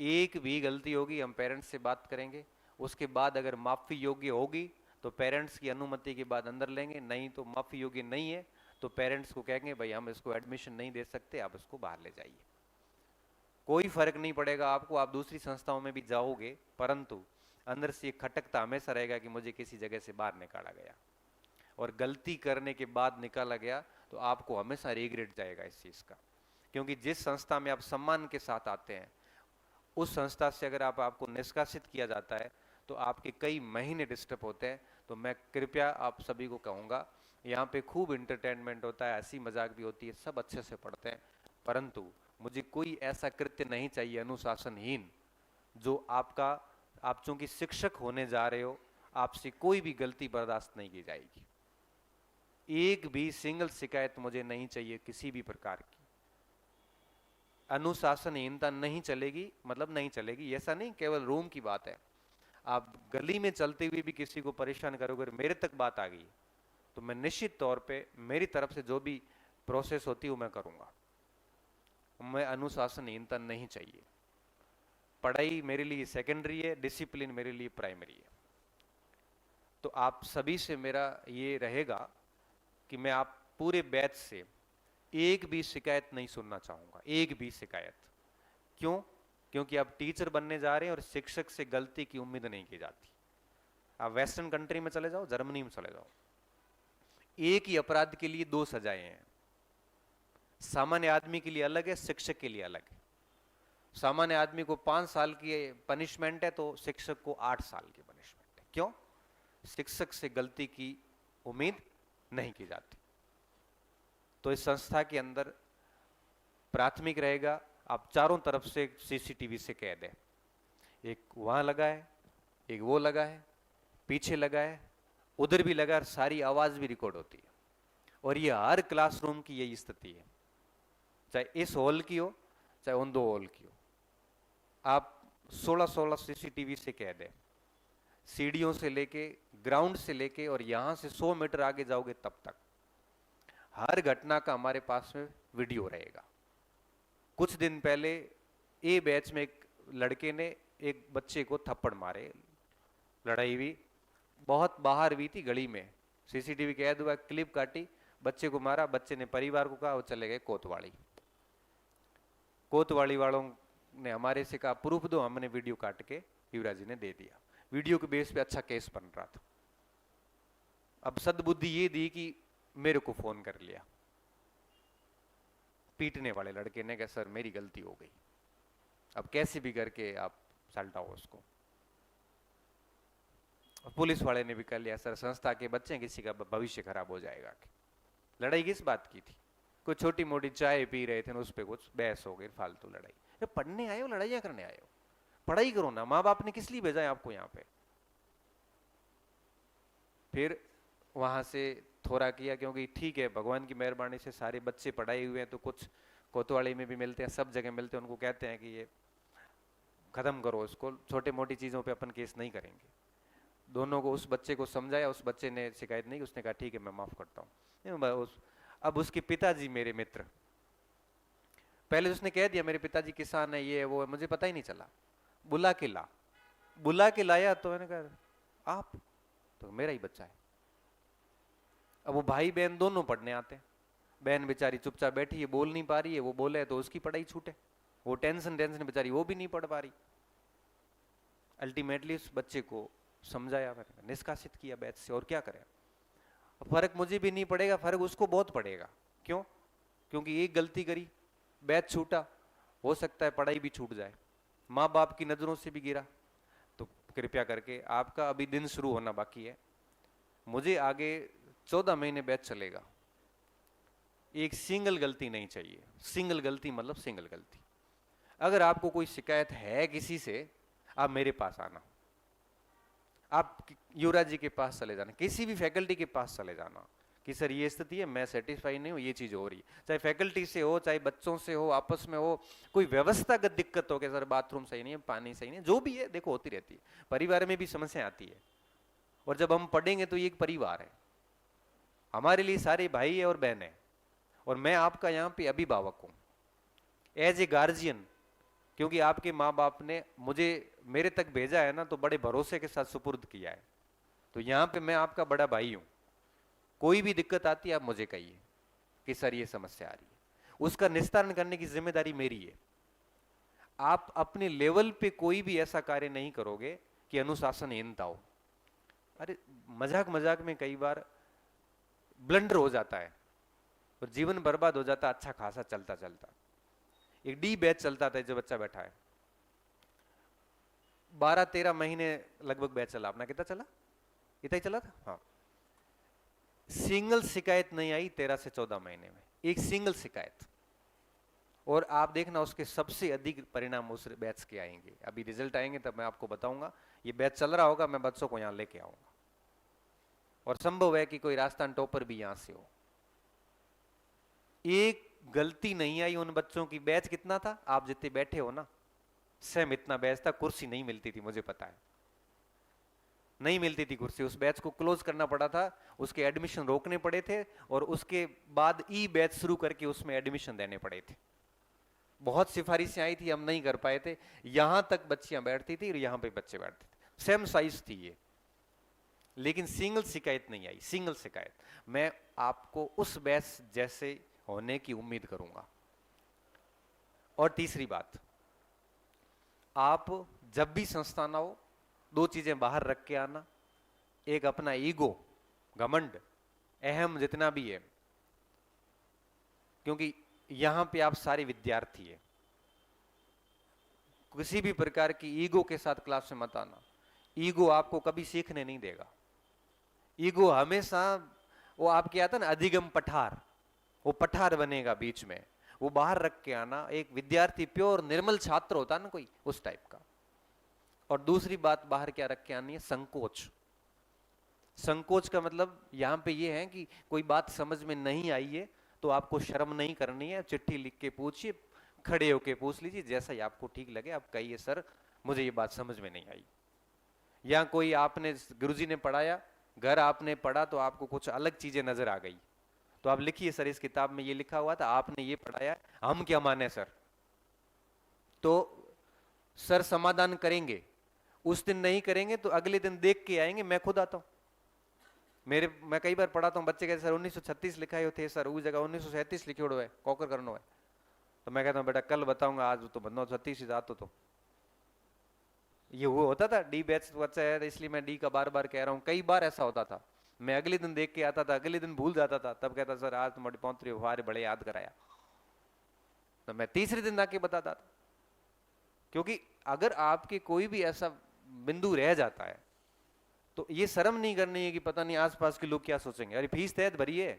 एक भी गलती होगी हम पेरेंट्स से बात करेंगे, उसके बाद अगर माफ़ी योग्य होगी तो पेरेंट्स की अनुमति के बाद अंदर लेंगे, नहीं तो माफ़ी योग्य नहीं है तो पेरेंट्स को कहेंगे भाई हम इसको एडमिशन नहीं दे सकते, आप इसको बाहर ले जाइए। कोई फर्क नहीं पड़ेगा आपको, आप दूसरी संस्थाओं में भी जाओगे, परंतु अंदर से एक खटकता हमेशा रहेगा कि मुझे किसी जगह से बाहर निकाला गया, और गलती करने के बाद निकाला गया तो आपको हमेशा रिग्रेट जाएगा इस चीज़ का। क्योंकि जिस संस्था में आप सम्मान के साथ आते हैं, उस संस्था से अगर आपको निष्कासित किया जाता है तो आपके कई महीने डिस्टर्ब होते हैं। तो मैं कृपया आप सभी को कहूँगा, यहाँ पे खूब इंटरटेनमेंट होता है, हंसी मजाक भी होती है, सब अच्छे से पढ़ते हैं, परंतु मुझे कोई ऐसा कृत्य नहीं चाहिए अनुशासनहीन जो आप चूंकि शिक्षक होने जा रहे हो, आपसे कोई भी गलती बर्दाश्त नहीं की जाएगी। एक भी सिंगल शिकायत मुझे नहीं चाहिए किसी भी प्रकार की। अनुशासनहीनता नहीं चलेगी, मतलब नहीं चलेगी। ऐसा नहीं केवल रूम की बात है, आप गली में चलते हुए भी किसी को परेशान करोगे, अगर मेरे तक बात आ गई तो मैं निश्चित तौर पे मेरी तरफ से जो भी प्रोसेस होती है वो मैं करूंगा। मैं अनुशासनहीनता नहीं चाहिए। पढ़ाई मेरे लिए सेकेंडरी है, डिसिप्लिन मेरे लिए प्राइमरी है। तो आप सभी से मेरा ये रहेगा कि मैं आप पूरे बैच से एक भी शिकायत नहीं सुनना चाहूंगा, एक भी शिकायत। क्यों? क्योंकि आप टीचर बनने जा रहे हैं और शिक्षक से गलती की उम्मीद नहीं की जाती। आप वेस्टर्न कंट्री में चले जाओ, जर्मनी में चले जाओ, एक ही अपराध के लिए 2 सजाएं हैं। सामान्य आदमी के लिए अलग है, शिक्षक के लिए अलग है। सामान्य आदमी को 5 साल की पनिशमेंट है तो शिक्षक को 8 साल की पनिशमेंट है। क्यों? शिक्षक से गलती की उम्मीद नहीं की जाती। तो इस संस्था के अंदर प्राथमिक रहेगा, आप चारों तरफ से सीसीटीवी से कैद है। एक वहां लगा है, एक वो लगा है, पीछे लगा है, उधर भी लगा है, और सारी आवाज भी रिकॉर्ड होती है। और ये हर क्लासरूम की यही स्थिति है, चाहे इस हॉल की हो चाहे उन 2 हॉल की हो। आप 16-16 सीसीटीवी से कैद है, सीढ़ियों से लेके, ग्राउंड से लेके, और यहां से 100 मीटर आगे जाओगे तब तक हर घटना का हमारे पास में वीडियो रहेगा। कुछ दिन पहले ए बैच में एक लड़के ने एक बच्चे को थप्पड़ मारे, लड़ाई हुई, बहुत बाहर हुई थी गली में, सीसीटीवी कैद हुआ, क्लिप काटी, बच्चे को मारा, बच्चे ने परिवार को कहा, वो चले गए कोतवाली। कोतवाली वालों ने हमारे से कहा प्रूफ दो, हमने वीडियो काट के युवराज जी ने दे दिया। वीडियो के बेस पे अच्छा केस बन रहा था। अब सद्बुद्धि ये दी कि मेरे को फोन कर लिया पीटने वाले लड़के ने, कहा सर मेरी गलती हो गई, अब कैसे भी करके आप सल्टाओ उसको। पुलिस वाले ने भी कर लिया, सर संस्था के बच्चे हैं, किसी का भविष्य खराब हो जाएगा। लड़ाई किस बात की थी? कोई छोटी मोटी चाय पी रहे थे, उस पर कुछ बहस हो गई, फालतू लड़ाई। ये पढ़ने आए हो, लड़ाइयां करने आए हो? पढ़ाई करो ना, माँ बाप ने किस लिए भेजा है आपको यहाँ पे? फिर वहां से थोड़ा किया, क्योंकि ठीक है भगवान की मेहरबानी से सारे बच्चे पढ़ाए हुए हैं, तो कुछ कोतवाली में भी मिलते हैं, सब जगह मिलते हैं, उनको कहते हैं कि ये खत्म करो इसको, छोटे मोटी चीजों पे अपन केस नहीं करेंगे। दोनों को, उस बच्चे को समझाया, उस बच्चे ने शिकायत नहीं, उसने कहा ठीक है मैं माफ करता हूँ। अब उसके पिताजी मेरे मित्र, पहले उसने कह दिया मेरे पिताजी किसान है, ये है वो है, मुझे पता ही नहीं चला। बुला के लाया तो मैंने कहा आप तो मेरा ही बच्चा है। अब वो भाई बहन दोनों पढ़ने आते हैं, बहन बेचारी चुपचाप बैठी है, बोल नहीं पा रही है, वो बोले तो उसकी पढ़ाई छूटे, वो टेंशन बेचारी वो भी नहीं पढ़ पा रही। अल्टीमेटली उस बच्चे को समझाया, मैंने निष्कासित किया बैच से, और क्या करें। फर्क मुझे भी नहीं पड़ेगा, फर्क उसको बहुत पड़ेगा। क्यों? क्योंकि एक गलती करी, बैच छूटा, हो सकता है पढ़ाई भी छूट जाए, माँ बाप की नजरों से भी गिरा। तो कृपया करके, आपका अभी दिन शुरू होना बाकी है, मुझे आगे 14 महीने बैच चलेगा, एक सिंगल गलती नहीं चाहिए। सिंगल गलती मतलब सिंगल गलती। अगर आपको कोई शिकायत है किसी से, आप मेरे पास आना, आप युवराज जी के पास चले जाना, किसी भी फैकल्टी के पास चले जाना कि सर ये स्थिति है, मैं सेटिस्फाई नहीं हूँ, ये चीज हो रही है। चाहे फैकल्टी से हो, चाहे बच्चों से हो, आपस में हो, कोई व्यवस्थागत दिक्कत हो कि सर बाथरूम सही नहीं है, पानी सही नहीं है, जो भी है देखो होती रहती है, परिवार में भी समस्या आती है। और जब हम पढ़ेंगे तो ये एक परिवार है, हमारे लिए सारे भाई है और बहन है, और मैं आपका यहाँ पे अभिभावक हूँ, एज ए गार्जियन। क्योंकि आपके माँ बाप ने मुझे मेरे तक भेजा है ना, तो बड़े भरोसे के साथ सुपुर्द किया है, तो यहाँ पे मैं आपका बड़ा भाई हूँ। कोई भी दिक्कत आती है आप मुझे कहिए कि सर ये समस्या आ रही है, उसका निस्तारण करने की जिम्मेदारी मेरी है। आप अपने लेवल पे कोई भी ऐसा कार्य नहीं करोगे कि अनुशासनहीनता हो। अरे मजाक मजाक में कई बार ब्लंडर हो जाता है और जीवन बर्बाद हो जाता है, अच्छा खासा चलता चलता। एक डी बैच चलता था, जो बच्चा बैठा है, 12-13 महीने लगभग बैच चला अपना। कितना चला? इतना ही चला था, हाँ। सिंगल शिकायत नहीं आई 13 से 14 महीने में, एक सिंगल शिकायत। और आप देखना उसके सबसे अधिक परिणाम उस बैच के आएंगे। अभी रिजल्ट आएंगे तब मैं आपको बताऊंगा। ये बैच चल रहा होगा, मैं बच्चों को यहां लेके आऊंगा, और संभव है कि कोई राजस्थान टॉपर भी यहां से हो। एक गलती नहीं आई उन बच्चों की। बैच कितना था? आप जितने बैठे हो ना, सेम इतना बैच था। कुर्सी नहीं मिलती थी, मुझे पता है, नहीं मिलती थी कुर्सी। उस बैच को क्लोज करना पड़ा था, उसके एडमिशन रोकने पड़े थे, और उसके बाद ई बैच शुरू करके उसमें एडमिशन देने पड़े थे। बहुत सिफारिशें आई थी, हम नहीं कर पाए थे। यहां तक बच्चियां बैठती थी और यहां पे बच्चे बैठते थे, सेम साइज थी ये, लेकिन सिंगल शिकायत नहीं आई। सिंगल शिकायत। मैं आपको उस बैच जैसे होने की उम्मीद करूंगा। और तीसरी बात, आप जब भी संस्थान आओ, 2 चीजें बाहर रख के आना। एक अपना ईगो, घमंड, अहम जितना भी है, क्योंकि यहां पे आप सारे विद्यार्थी है। किसी भी प्रकार की ईगो के साथ क्लास में मत आना। ईगो आपको कभी सीखने नहीं देगा। ईगो हमेशा वो आपके आता ना अधिगम पठार, वो पठार बनेगा बीच में, वो बाहर रख के आना। एक विद्यार्थी प्योर निर्मल छात्र होता ना कोई, उस टाइप का। और दूसरी बात बाहर क्या रख के आनी है? संकोच। संकोच का मतलब यहां पे ये है कि कोई बात समझ में नहीं आई है तो आपको शर्म नहीं करनी है, चिट्ठी लिख के पूछिए, खड़े होके पूछ लीजिए, जैसा ही आपको ठीक लगे आप कहिए सर मुझे ये बात समझ में नहीं आई। या कोई आपने गुरुजी ने पढ़ाया, घर आपने पढ़ा तो आपको कुछ अलग चीजें नजर आ गई, तो आप लिखिए सर इस किताब में ये लिखा हुआ था, आपने ये पढ़ाया, हम क्या माने सर। तो सर समाधान करेंगे। उस दिन नहीं करेंगे तो अगले दिन देख के आएंगे, मैं खुद आता हूं, मैं कई बार पढ़ाता हूँ, बच्चे कहते सर 1936 लिखा है थे सर, उस जगह 1937 लिखे हुए है, कॉकर करना है। तो मैं कहता हूँ बेटा कल बताऊंगा, आज तो बंदा 36 ही जातो। तो ये वो होता था, डी बैच बच्चा है इसलिए मैं डी का बार बार कह रहा हूँ। कई बार ऐसा होता था, मैं अगले दिन देख के आता था, अगले दिन भूल जाता था, तब कहता सर आज तुम्हारी पौंतरी फुहारे बड़े याद कराया। तो मैं तीसरे दिन आके बताता था। क्योंकि अगर आपके कोई भी ऐसा बिंदु रह जाता है तो ये शर्म नहीं करनी है कि पता नहीं आसपास के लोग क्या सोचेंगे। अरे फीस तहत भरी है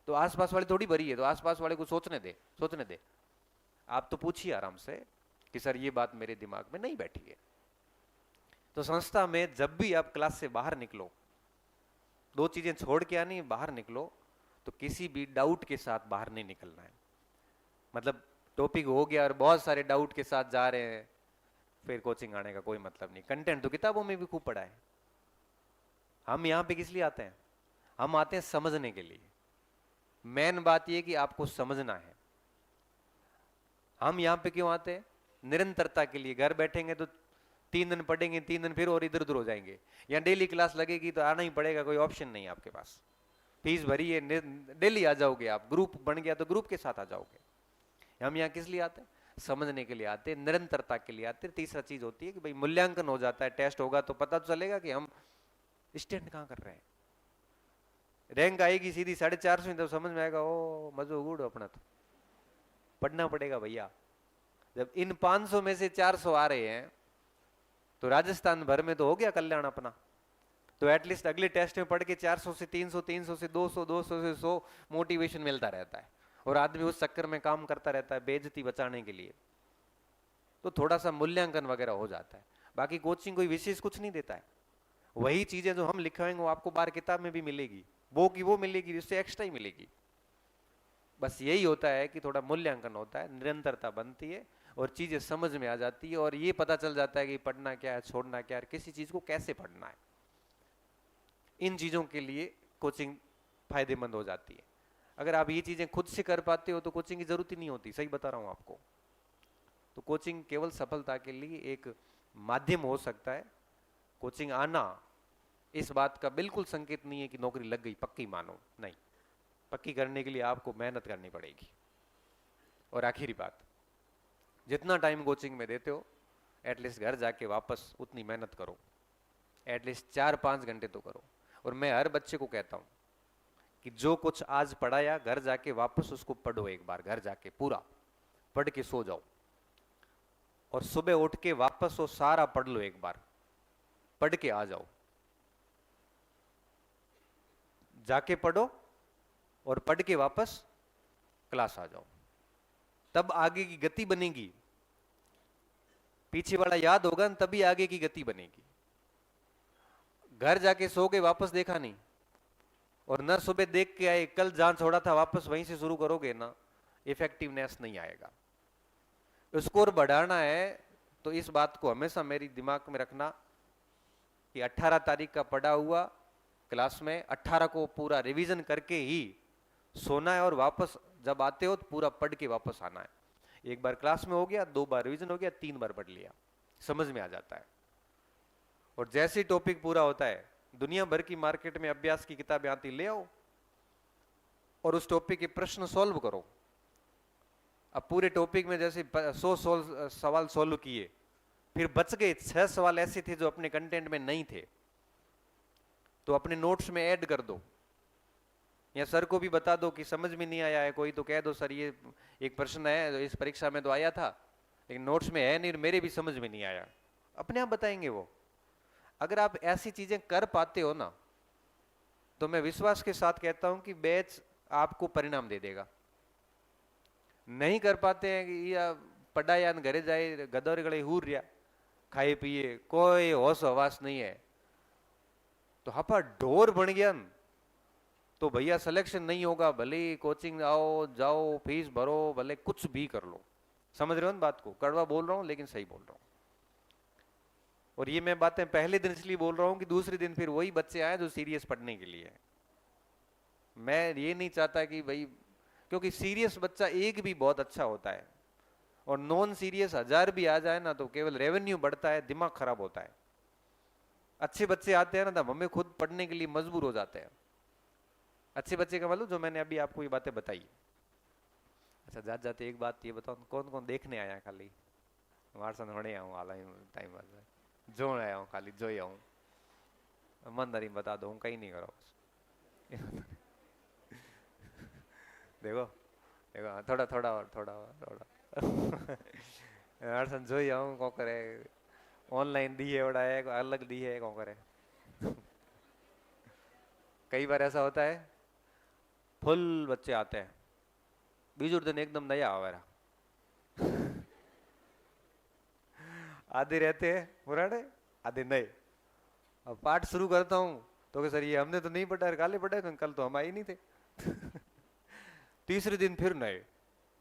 तो आसपास वाले थोड़ी भरी है, तो आसपास वाले को सोचने दे। आप तो पूछिए आराम से कि सर ये बात मेरे दिमाग में नहीं बैठी है। तो संस्था में जब भी आप क्लास से बाहर निकलो, दो चीजें छोड़ के आनी, बाहर निकलो तो किसी भी डाउट के साथ बाहर नहीं निकलना है। मतलब टॉपिक हो गया और बहुत सारे डाउट के साथ जा रहे हैं, फिर कोचिंग आने का कोई मतलब नहीं। कंटेंट तो किताबों में भी खूब पढ़ा है। हम यहां पे किस लिए आते हैं? हम आते हैं समझने के लिए। मेन बात यह कि आपको समझना है। हम यहां पे क्यों आते हैं? निरंतरता के लिए। घर बैठेंगे तो 3 दिन पढ़ेंगे, 3 दिन फिर और इधर उधर हो जाएंगे। या डेली क्लास लगेगी तो आना ही पड़ेगा, कोई ऑप्शन नहीं है आपके पास। फीस भरी है, डेली आ जाओगे आप। ग्रुप बन गया तो ग्रुप के साथ आ जाओगे। हम यहाँ किस लिए आते हैं? समझने के लिए आते हैं, निरंतरता के लिए आते हैं। तीसरा चीज होती है कि भाई मूल्यांकन हो जाता है, टेस्ट होगा तो पता तो चलेगा कि हम स्टैंड कहां कर रहे हैं। रैंक आएगी सीधी 450 में, तो समझ में आएगा ओ मजो गुड़ अपना। तो पढ़ना पड़ेगा भैया। जब इन 500 में से 400 आ रहे हैं तो राजस्थान भर में तो हो गया कल्याण अपना। तो एटलीस्ट अगले टेस्ट में पढ़ के 400 से 300, 300 से 200, 200 से 100 मोटिवेशन मिलता रहता है। और आदमी उस चक्कर में काम करता रहता है बेइज्जती बचाने के लिए। तो थोड़ा सा मूल्यांकन वगैरह हो जाता है। बाकी कोचिंग कोई विशेष कुछ नहीं देता है। वही चीजें जो हम लिखाएंगे वो आपको बाहर किताब में भी मिलेगी, वो की वो मिलेगी, इससे एक्स्ट्रा ही मिलेगी। बस यही होता है कि थोड़ा मूल्यांकन होता है, निरंतरता बनती है और चीजें समझ में आ जाती है। और ये पता चल जाता है कि पढ़ना क्या है, छोड़ना क्या है, किसी चीज को कैसे पढ़ना है। इन चीजों के लिए कोचिंग फायदेमंद हो जाती है। अगर आप ये चीजें खुद से कर पाते हो तो कोचिंग की जरूरत ही नहीं होती। सही बता रहा हूं आपको। तो कोचिंग केवल सफलता के लिए एक माध्यम हो सकता है। कोचिंग आना इस बात का बिल्कुल संकेत नहीं है कि नौकरी लग गई पक्की मानो, नहीं। पक्की करने के लिए आपको मेहनत करनी पड़ेगी। और आखिरी बात, जितना टाइम कोचिंग में देते हो एटलीस्ट घर जाके वापस उतनी मेहनत करो। एटलीस्ट 4-5 घंटे तो करो। और मैं हर बच्चे को कहता हूं कि जो कुछ आज पढ़ाया घर जाके वापस उसको पढ़ो। एक बार घर जाके पूरा पढ़ के सो जाओ और सुबह उठ के वापस वो सारा पढ़ लो। एक बार पढ़ के आ जाओ। जाके पढ़ो और पढ़ के वापस क्लास आ जाओ। तब आगे की गति बनेगी। पीछे वाला याद होगा न, तभी आगे की गति बनेगी। घर जाके सो के वापस देखा नहीं और न सुबह देख के आए, कल जहां छोड़ा था वापस वहीं से शुरू करोगे ना, इफेक्टिवनेस नहीं आएगा। स्कोर बढ़ाना है तो इस बात को हमेशा मेरी दिमाग में रखना कि 18 तारीख का पढ़ा हुआ क्लास में 18 को पूरा रिवीजन करके ही सोना है। और वापस जब आते हो तो पूरा पढ़ के वापस आना है। एक बार क्लास में हो गया, 2 बार रिवीजन हो गया, 3 बार पढ़ लिया, समझ में आ जाता है। और जैसे ही टॉपिक पूरा होता है, दुनिया भर की मार्केट में अभ्यास की किताबें आती, ले आओ और उस टॉपिक के प्रश्न सॉल्व करो। अब पूरे टॉपिक में जैसे 100 सवाल सॉल्व किए, फिर बच गए 6 सवाल ऐसे थे जो अपने कंटेंट में नहीं थे, तो अपने नोट्स में ऐड कर दो। या सर को भी बता दो कि समझ में नहीं आया है कोई, तो कह दो सर ये एक प्रश्न है इस परीक्षा में तो आया था लेकिन नोट्स में है नहीं, मेरे भी समझ में नहीं आया। अपने आप बताएंगे वो। अगर आप ऐसी चीजें कर पाते हो ना, तो मैं विश्वास के साथ कहता हूं कि बैच आपको परिणाम दे देगा। नहीं कर पाते हैं कि या पढ़ा या घरे जाए गदर गड़े हूर रिया, खाए पिए, कोई होश हवास नहीं है, तो हपा ढोर बन गया न, तो भैया सिलेक्शन नहीं होगा। भले कोचिंग आओ जाओ, फीस भरो, भले कुछ भी कर लो। समझ रहे हो ना बात को? कड़वा बोल रहा हूं लेकिन सही बोल रहा हूं। और ये मैं बातें पहले दिन इसलिए बोल रहा हूं कि दूसरे दिन फिर वही बच्चे आए जो सीरियस पढ़ने के लिए। मैं ये नहीं चाहता कि भाई, क्योंकि सीरियस बच्चा एक भी बहुत अच्छा होता है और नॉन सीरियस 1000 भी आ जाए ना तो केवल रेवेन्यू बढ़ता है, दिमाग खराब होता है। अच्छे बच्चे आते हैं ना तो हमें खुद पढ़ने के लिए मजबूर हो जाते हैं। अच्छे बच्चे का मालूम जो मैंने अभी आपको ये बातें बताई। अच्छा जाते जाते एक बात ये बताओ, कौन कौन देखने आया खाली हमारे साथ होने आऊँ आला टाइम बाद जो आया हूँ खाली जो ही आऊँ मन नहीं बता दो कहीं नहीं करो बस देखो देखो हाँ, थोड़ा थोड़ा और थोड़ा और थोड़ा हमारे साथ जो ही आऊँ कौन करे ऑनलाइन दी है बड़ा है अलग दी है कौन करे कई बार ऐसा होता है फुल बच्चे आते हैं बीजूर दिन एकदम नया आवेरा आधे रहते हैं पुराने आधे नए। अब पाठ शुरू करता हूँ तो सर ये हमने तो नहीं पढ़ा है काले पढ़े कल तो हम आए नहीं थे तीसरे दिन फिर नए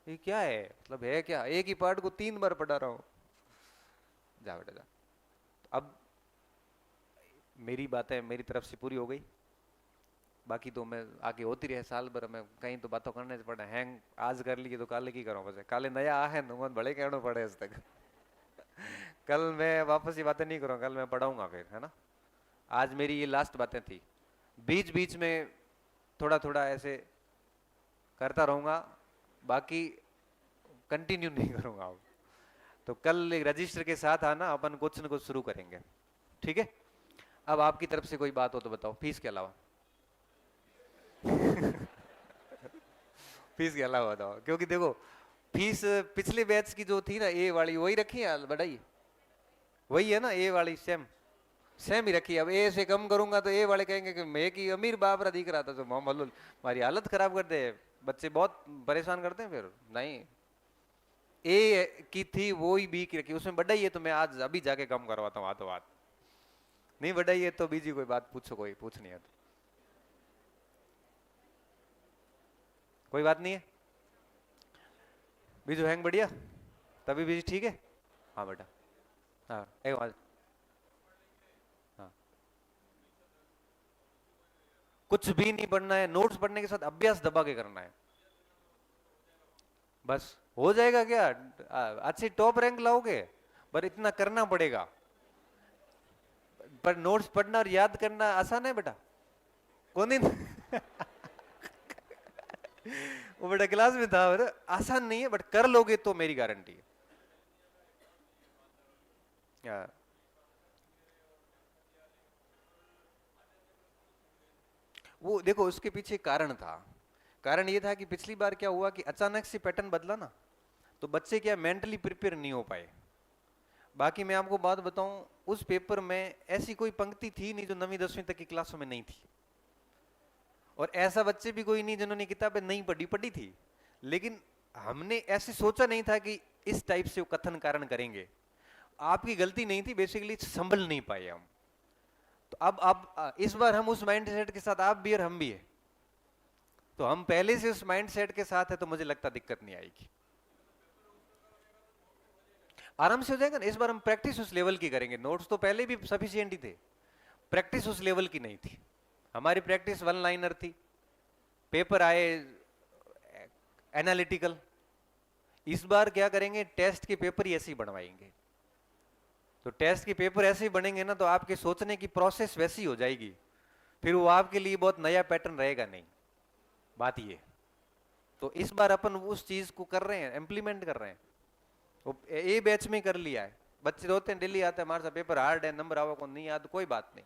ये क्या है मतलब है क्या एक ही पाठ को 3 बार पढ़ा रहा हूँ जा बेटा जा। अब मेरी बातें मेरी तरफ से पूरी हो गई बाकी तो मैं आगे होती रहे साल भर में कहीं तो बातों करने से पड़े हैंग आज कर ली तो काले की करो बस काले नया आ है न बड़े कहना पड़े आज तक कल मैं वापस ये बातें नहीं करूँगा कल मैं पढ़ाऊंगा फिर है ना। आज मेरी ये लास्ट बातें थी बीच बीच में थोड़ा थोड़ा ऐसे करता रहूंगा बाकी कंटिन्यू नहीं करूंगा अब तो कल एक रजिस्टर के साथ आना अपन कुछ न कुछ शुरू करेंगे ठीक है। अब आपकी तरफ से कोई बात हो तो बताओ फीस के अलावा फीस के अलावा बताओ क्योंकि देखो फीस पिछले बैच की जो थी ना ए वाली वही रखी है बढ़ाई वही है ना ए वाली सेम सेम ही रखी है। अब ए से कम करूंगा तो ए वाले कहेंगे कि मैं की अमीर बाप दिख रहा था तो मोहम्मद हमारी हालत खराब कर दे बच्चे बहुत परेशान करते हैं फिर नहीं ए की थी वो ही बी की रखी उसमें बढ़ाई है तो मैं आज अभी जाके कम करवाता हूँ हाथों हाथ नहीं बढ़ाई है तो बीजी कोई बात पूछो कोई पूछनी है तो कोई बात नहीं है बीजू हैंग बढ़िया तभी बीजी ठीक है हाँ बेटा हाँ एक बात हाँ कुछ भी नहीं पढ़ना है नोट्स पढ़ने के साथ अभ्यास दबा के करना है बस हो जाएगा क्या अच्छी टॉप रैंक लाओगे पर इतना करना पड़ेगा पर नोट्स पढ़ना और याद करना आसान है बेटा कौन नहीं वो बेटा क्लास में था आसान नहीं है बट कर लोगे तो मेरी गारंटी है। वो देखो उसके पीछे कारण था कारण ये था कि पिछली बार क्या हुआ कि अचानक से पैटर्न बदला ना तो बच्चे क्या मेंटली प्रिपेयर नहीं हो पाए। बाकी मैं आपको बात बताऊं उस पेपर में ऐसी कोई पंक्ति थी नहीं जो 9वीं 10वीं तक की क्लासों में नहीं थी और ऐसा बच्चे भी कोई नहीं जिन्होंने किताबें नहीं पढ़ी थी लेकिन हमने ऐसे सोचा नहीं था कि इस टाइप से कथन कारण करेंगे। आपकी गलती नहीं थी बेसिकली संभल नहीं पाए हम तो अब इस बार हम उस माइंड सेट के साथ आप भी और हम भी है तो हम पहले से उस माइंड सेट के साथ है तो मुझे लगता दिक्कत नहीं आएगी आराम से हो जाएगा ना। इस बार हम प्रैक्टिस उस लेवल की करेंगे नोट्स तो पहले भी सफिशिएंट ही थे प्रैक्टिस उस लेवल की नहीं थी हमारी प्रैक्टिस 1 लाइनर थी पेपर आए एनालिटिकल। इस बार क्या करेंगे टेस्ट के पेपर ही ऐसे ही बनवाएंगे तो टेस्ट के पेपर ऐसे ही बनेंगे ना तो आपके सोचने की प्रोसेस वैसी हो जाएगी फिर वो आपके लिए बहुत नया पैटर्न रहेगा नहीं बात ये तो इस बार अपन उस चीज को कर रहे हैं इम्प्लीमेंट कर रहे हैं वो ए बैच में कर लिया है बच्चे रोते हैं दिल्ली आते हैं हमारे साथ पेपर हार्ड है नंबर आओ को नहीं याद कोई बात नहीं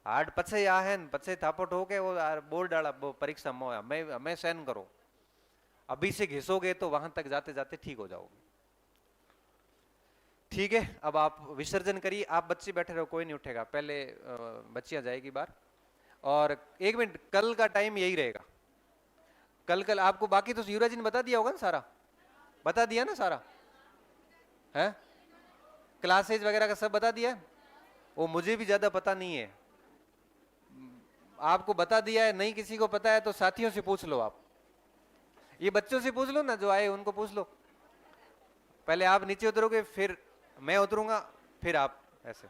हार्ड पचे आ है पचे थापट हो के वो बोर्ड डाला परीक्षा में हमें सहन करो अभी से घिसोगे तो वहां तक जाते जाते ठीक हो जाओगे ठीक है। अब आप विसर्जन करिए आप बच्चे बैठे रहो कोई नहीं उठेगा पहले बच्चियां जाएगी बाहर और 1 मिनट कल का टाइम यही रहेगा कल आपको बाकी तो युवराज जी ने बता दिया होगा ना सारा बता दिया ना सारा है क्लासेज वगैरह का सब बता दिया वो मुझे भी ज्यादा पता नहीं है आपको बता दिया है नहीं किसी को पता है तो साथियों से पूछ लो आप ये बच्चों से पूछ लो ना जो आए उनको पूछ लो पहले आप नीचे उतरोगे फिर मैं उतरूंगा फिर आप ऐसे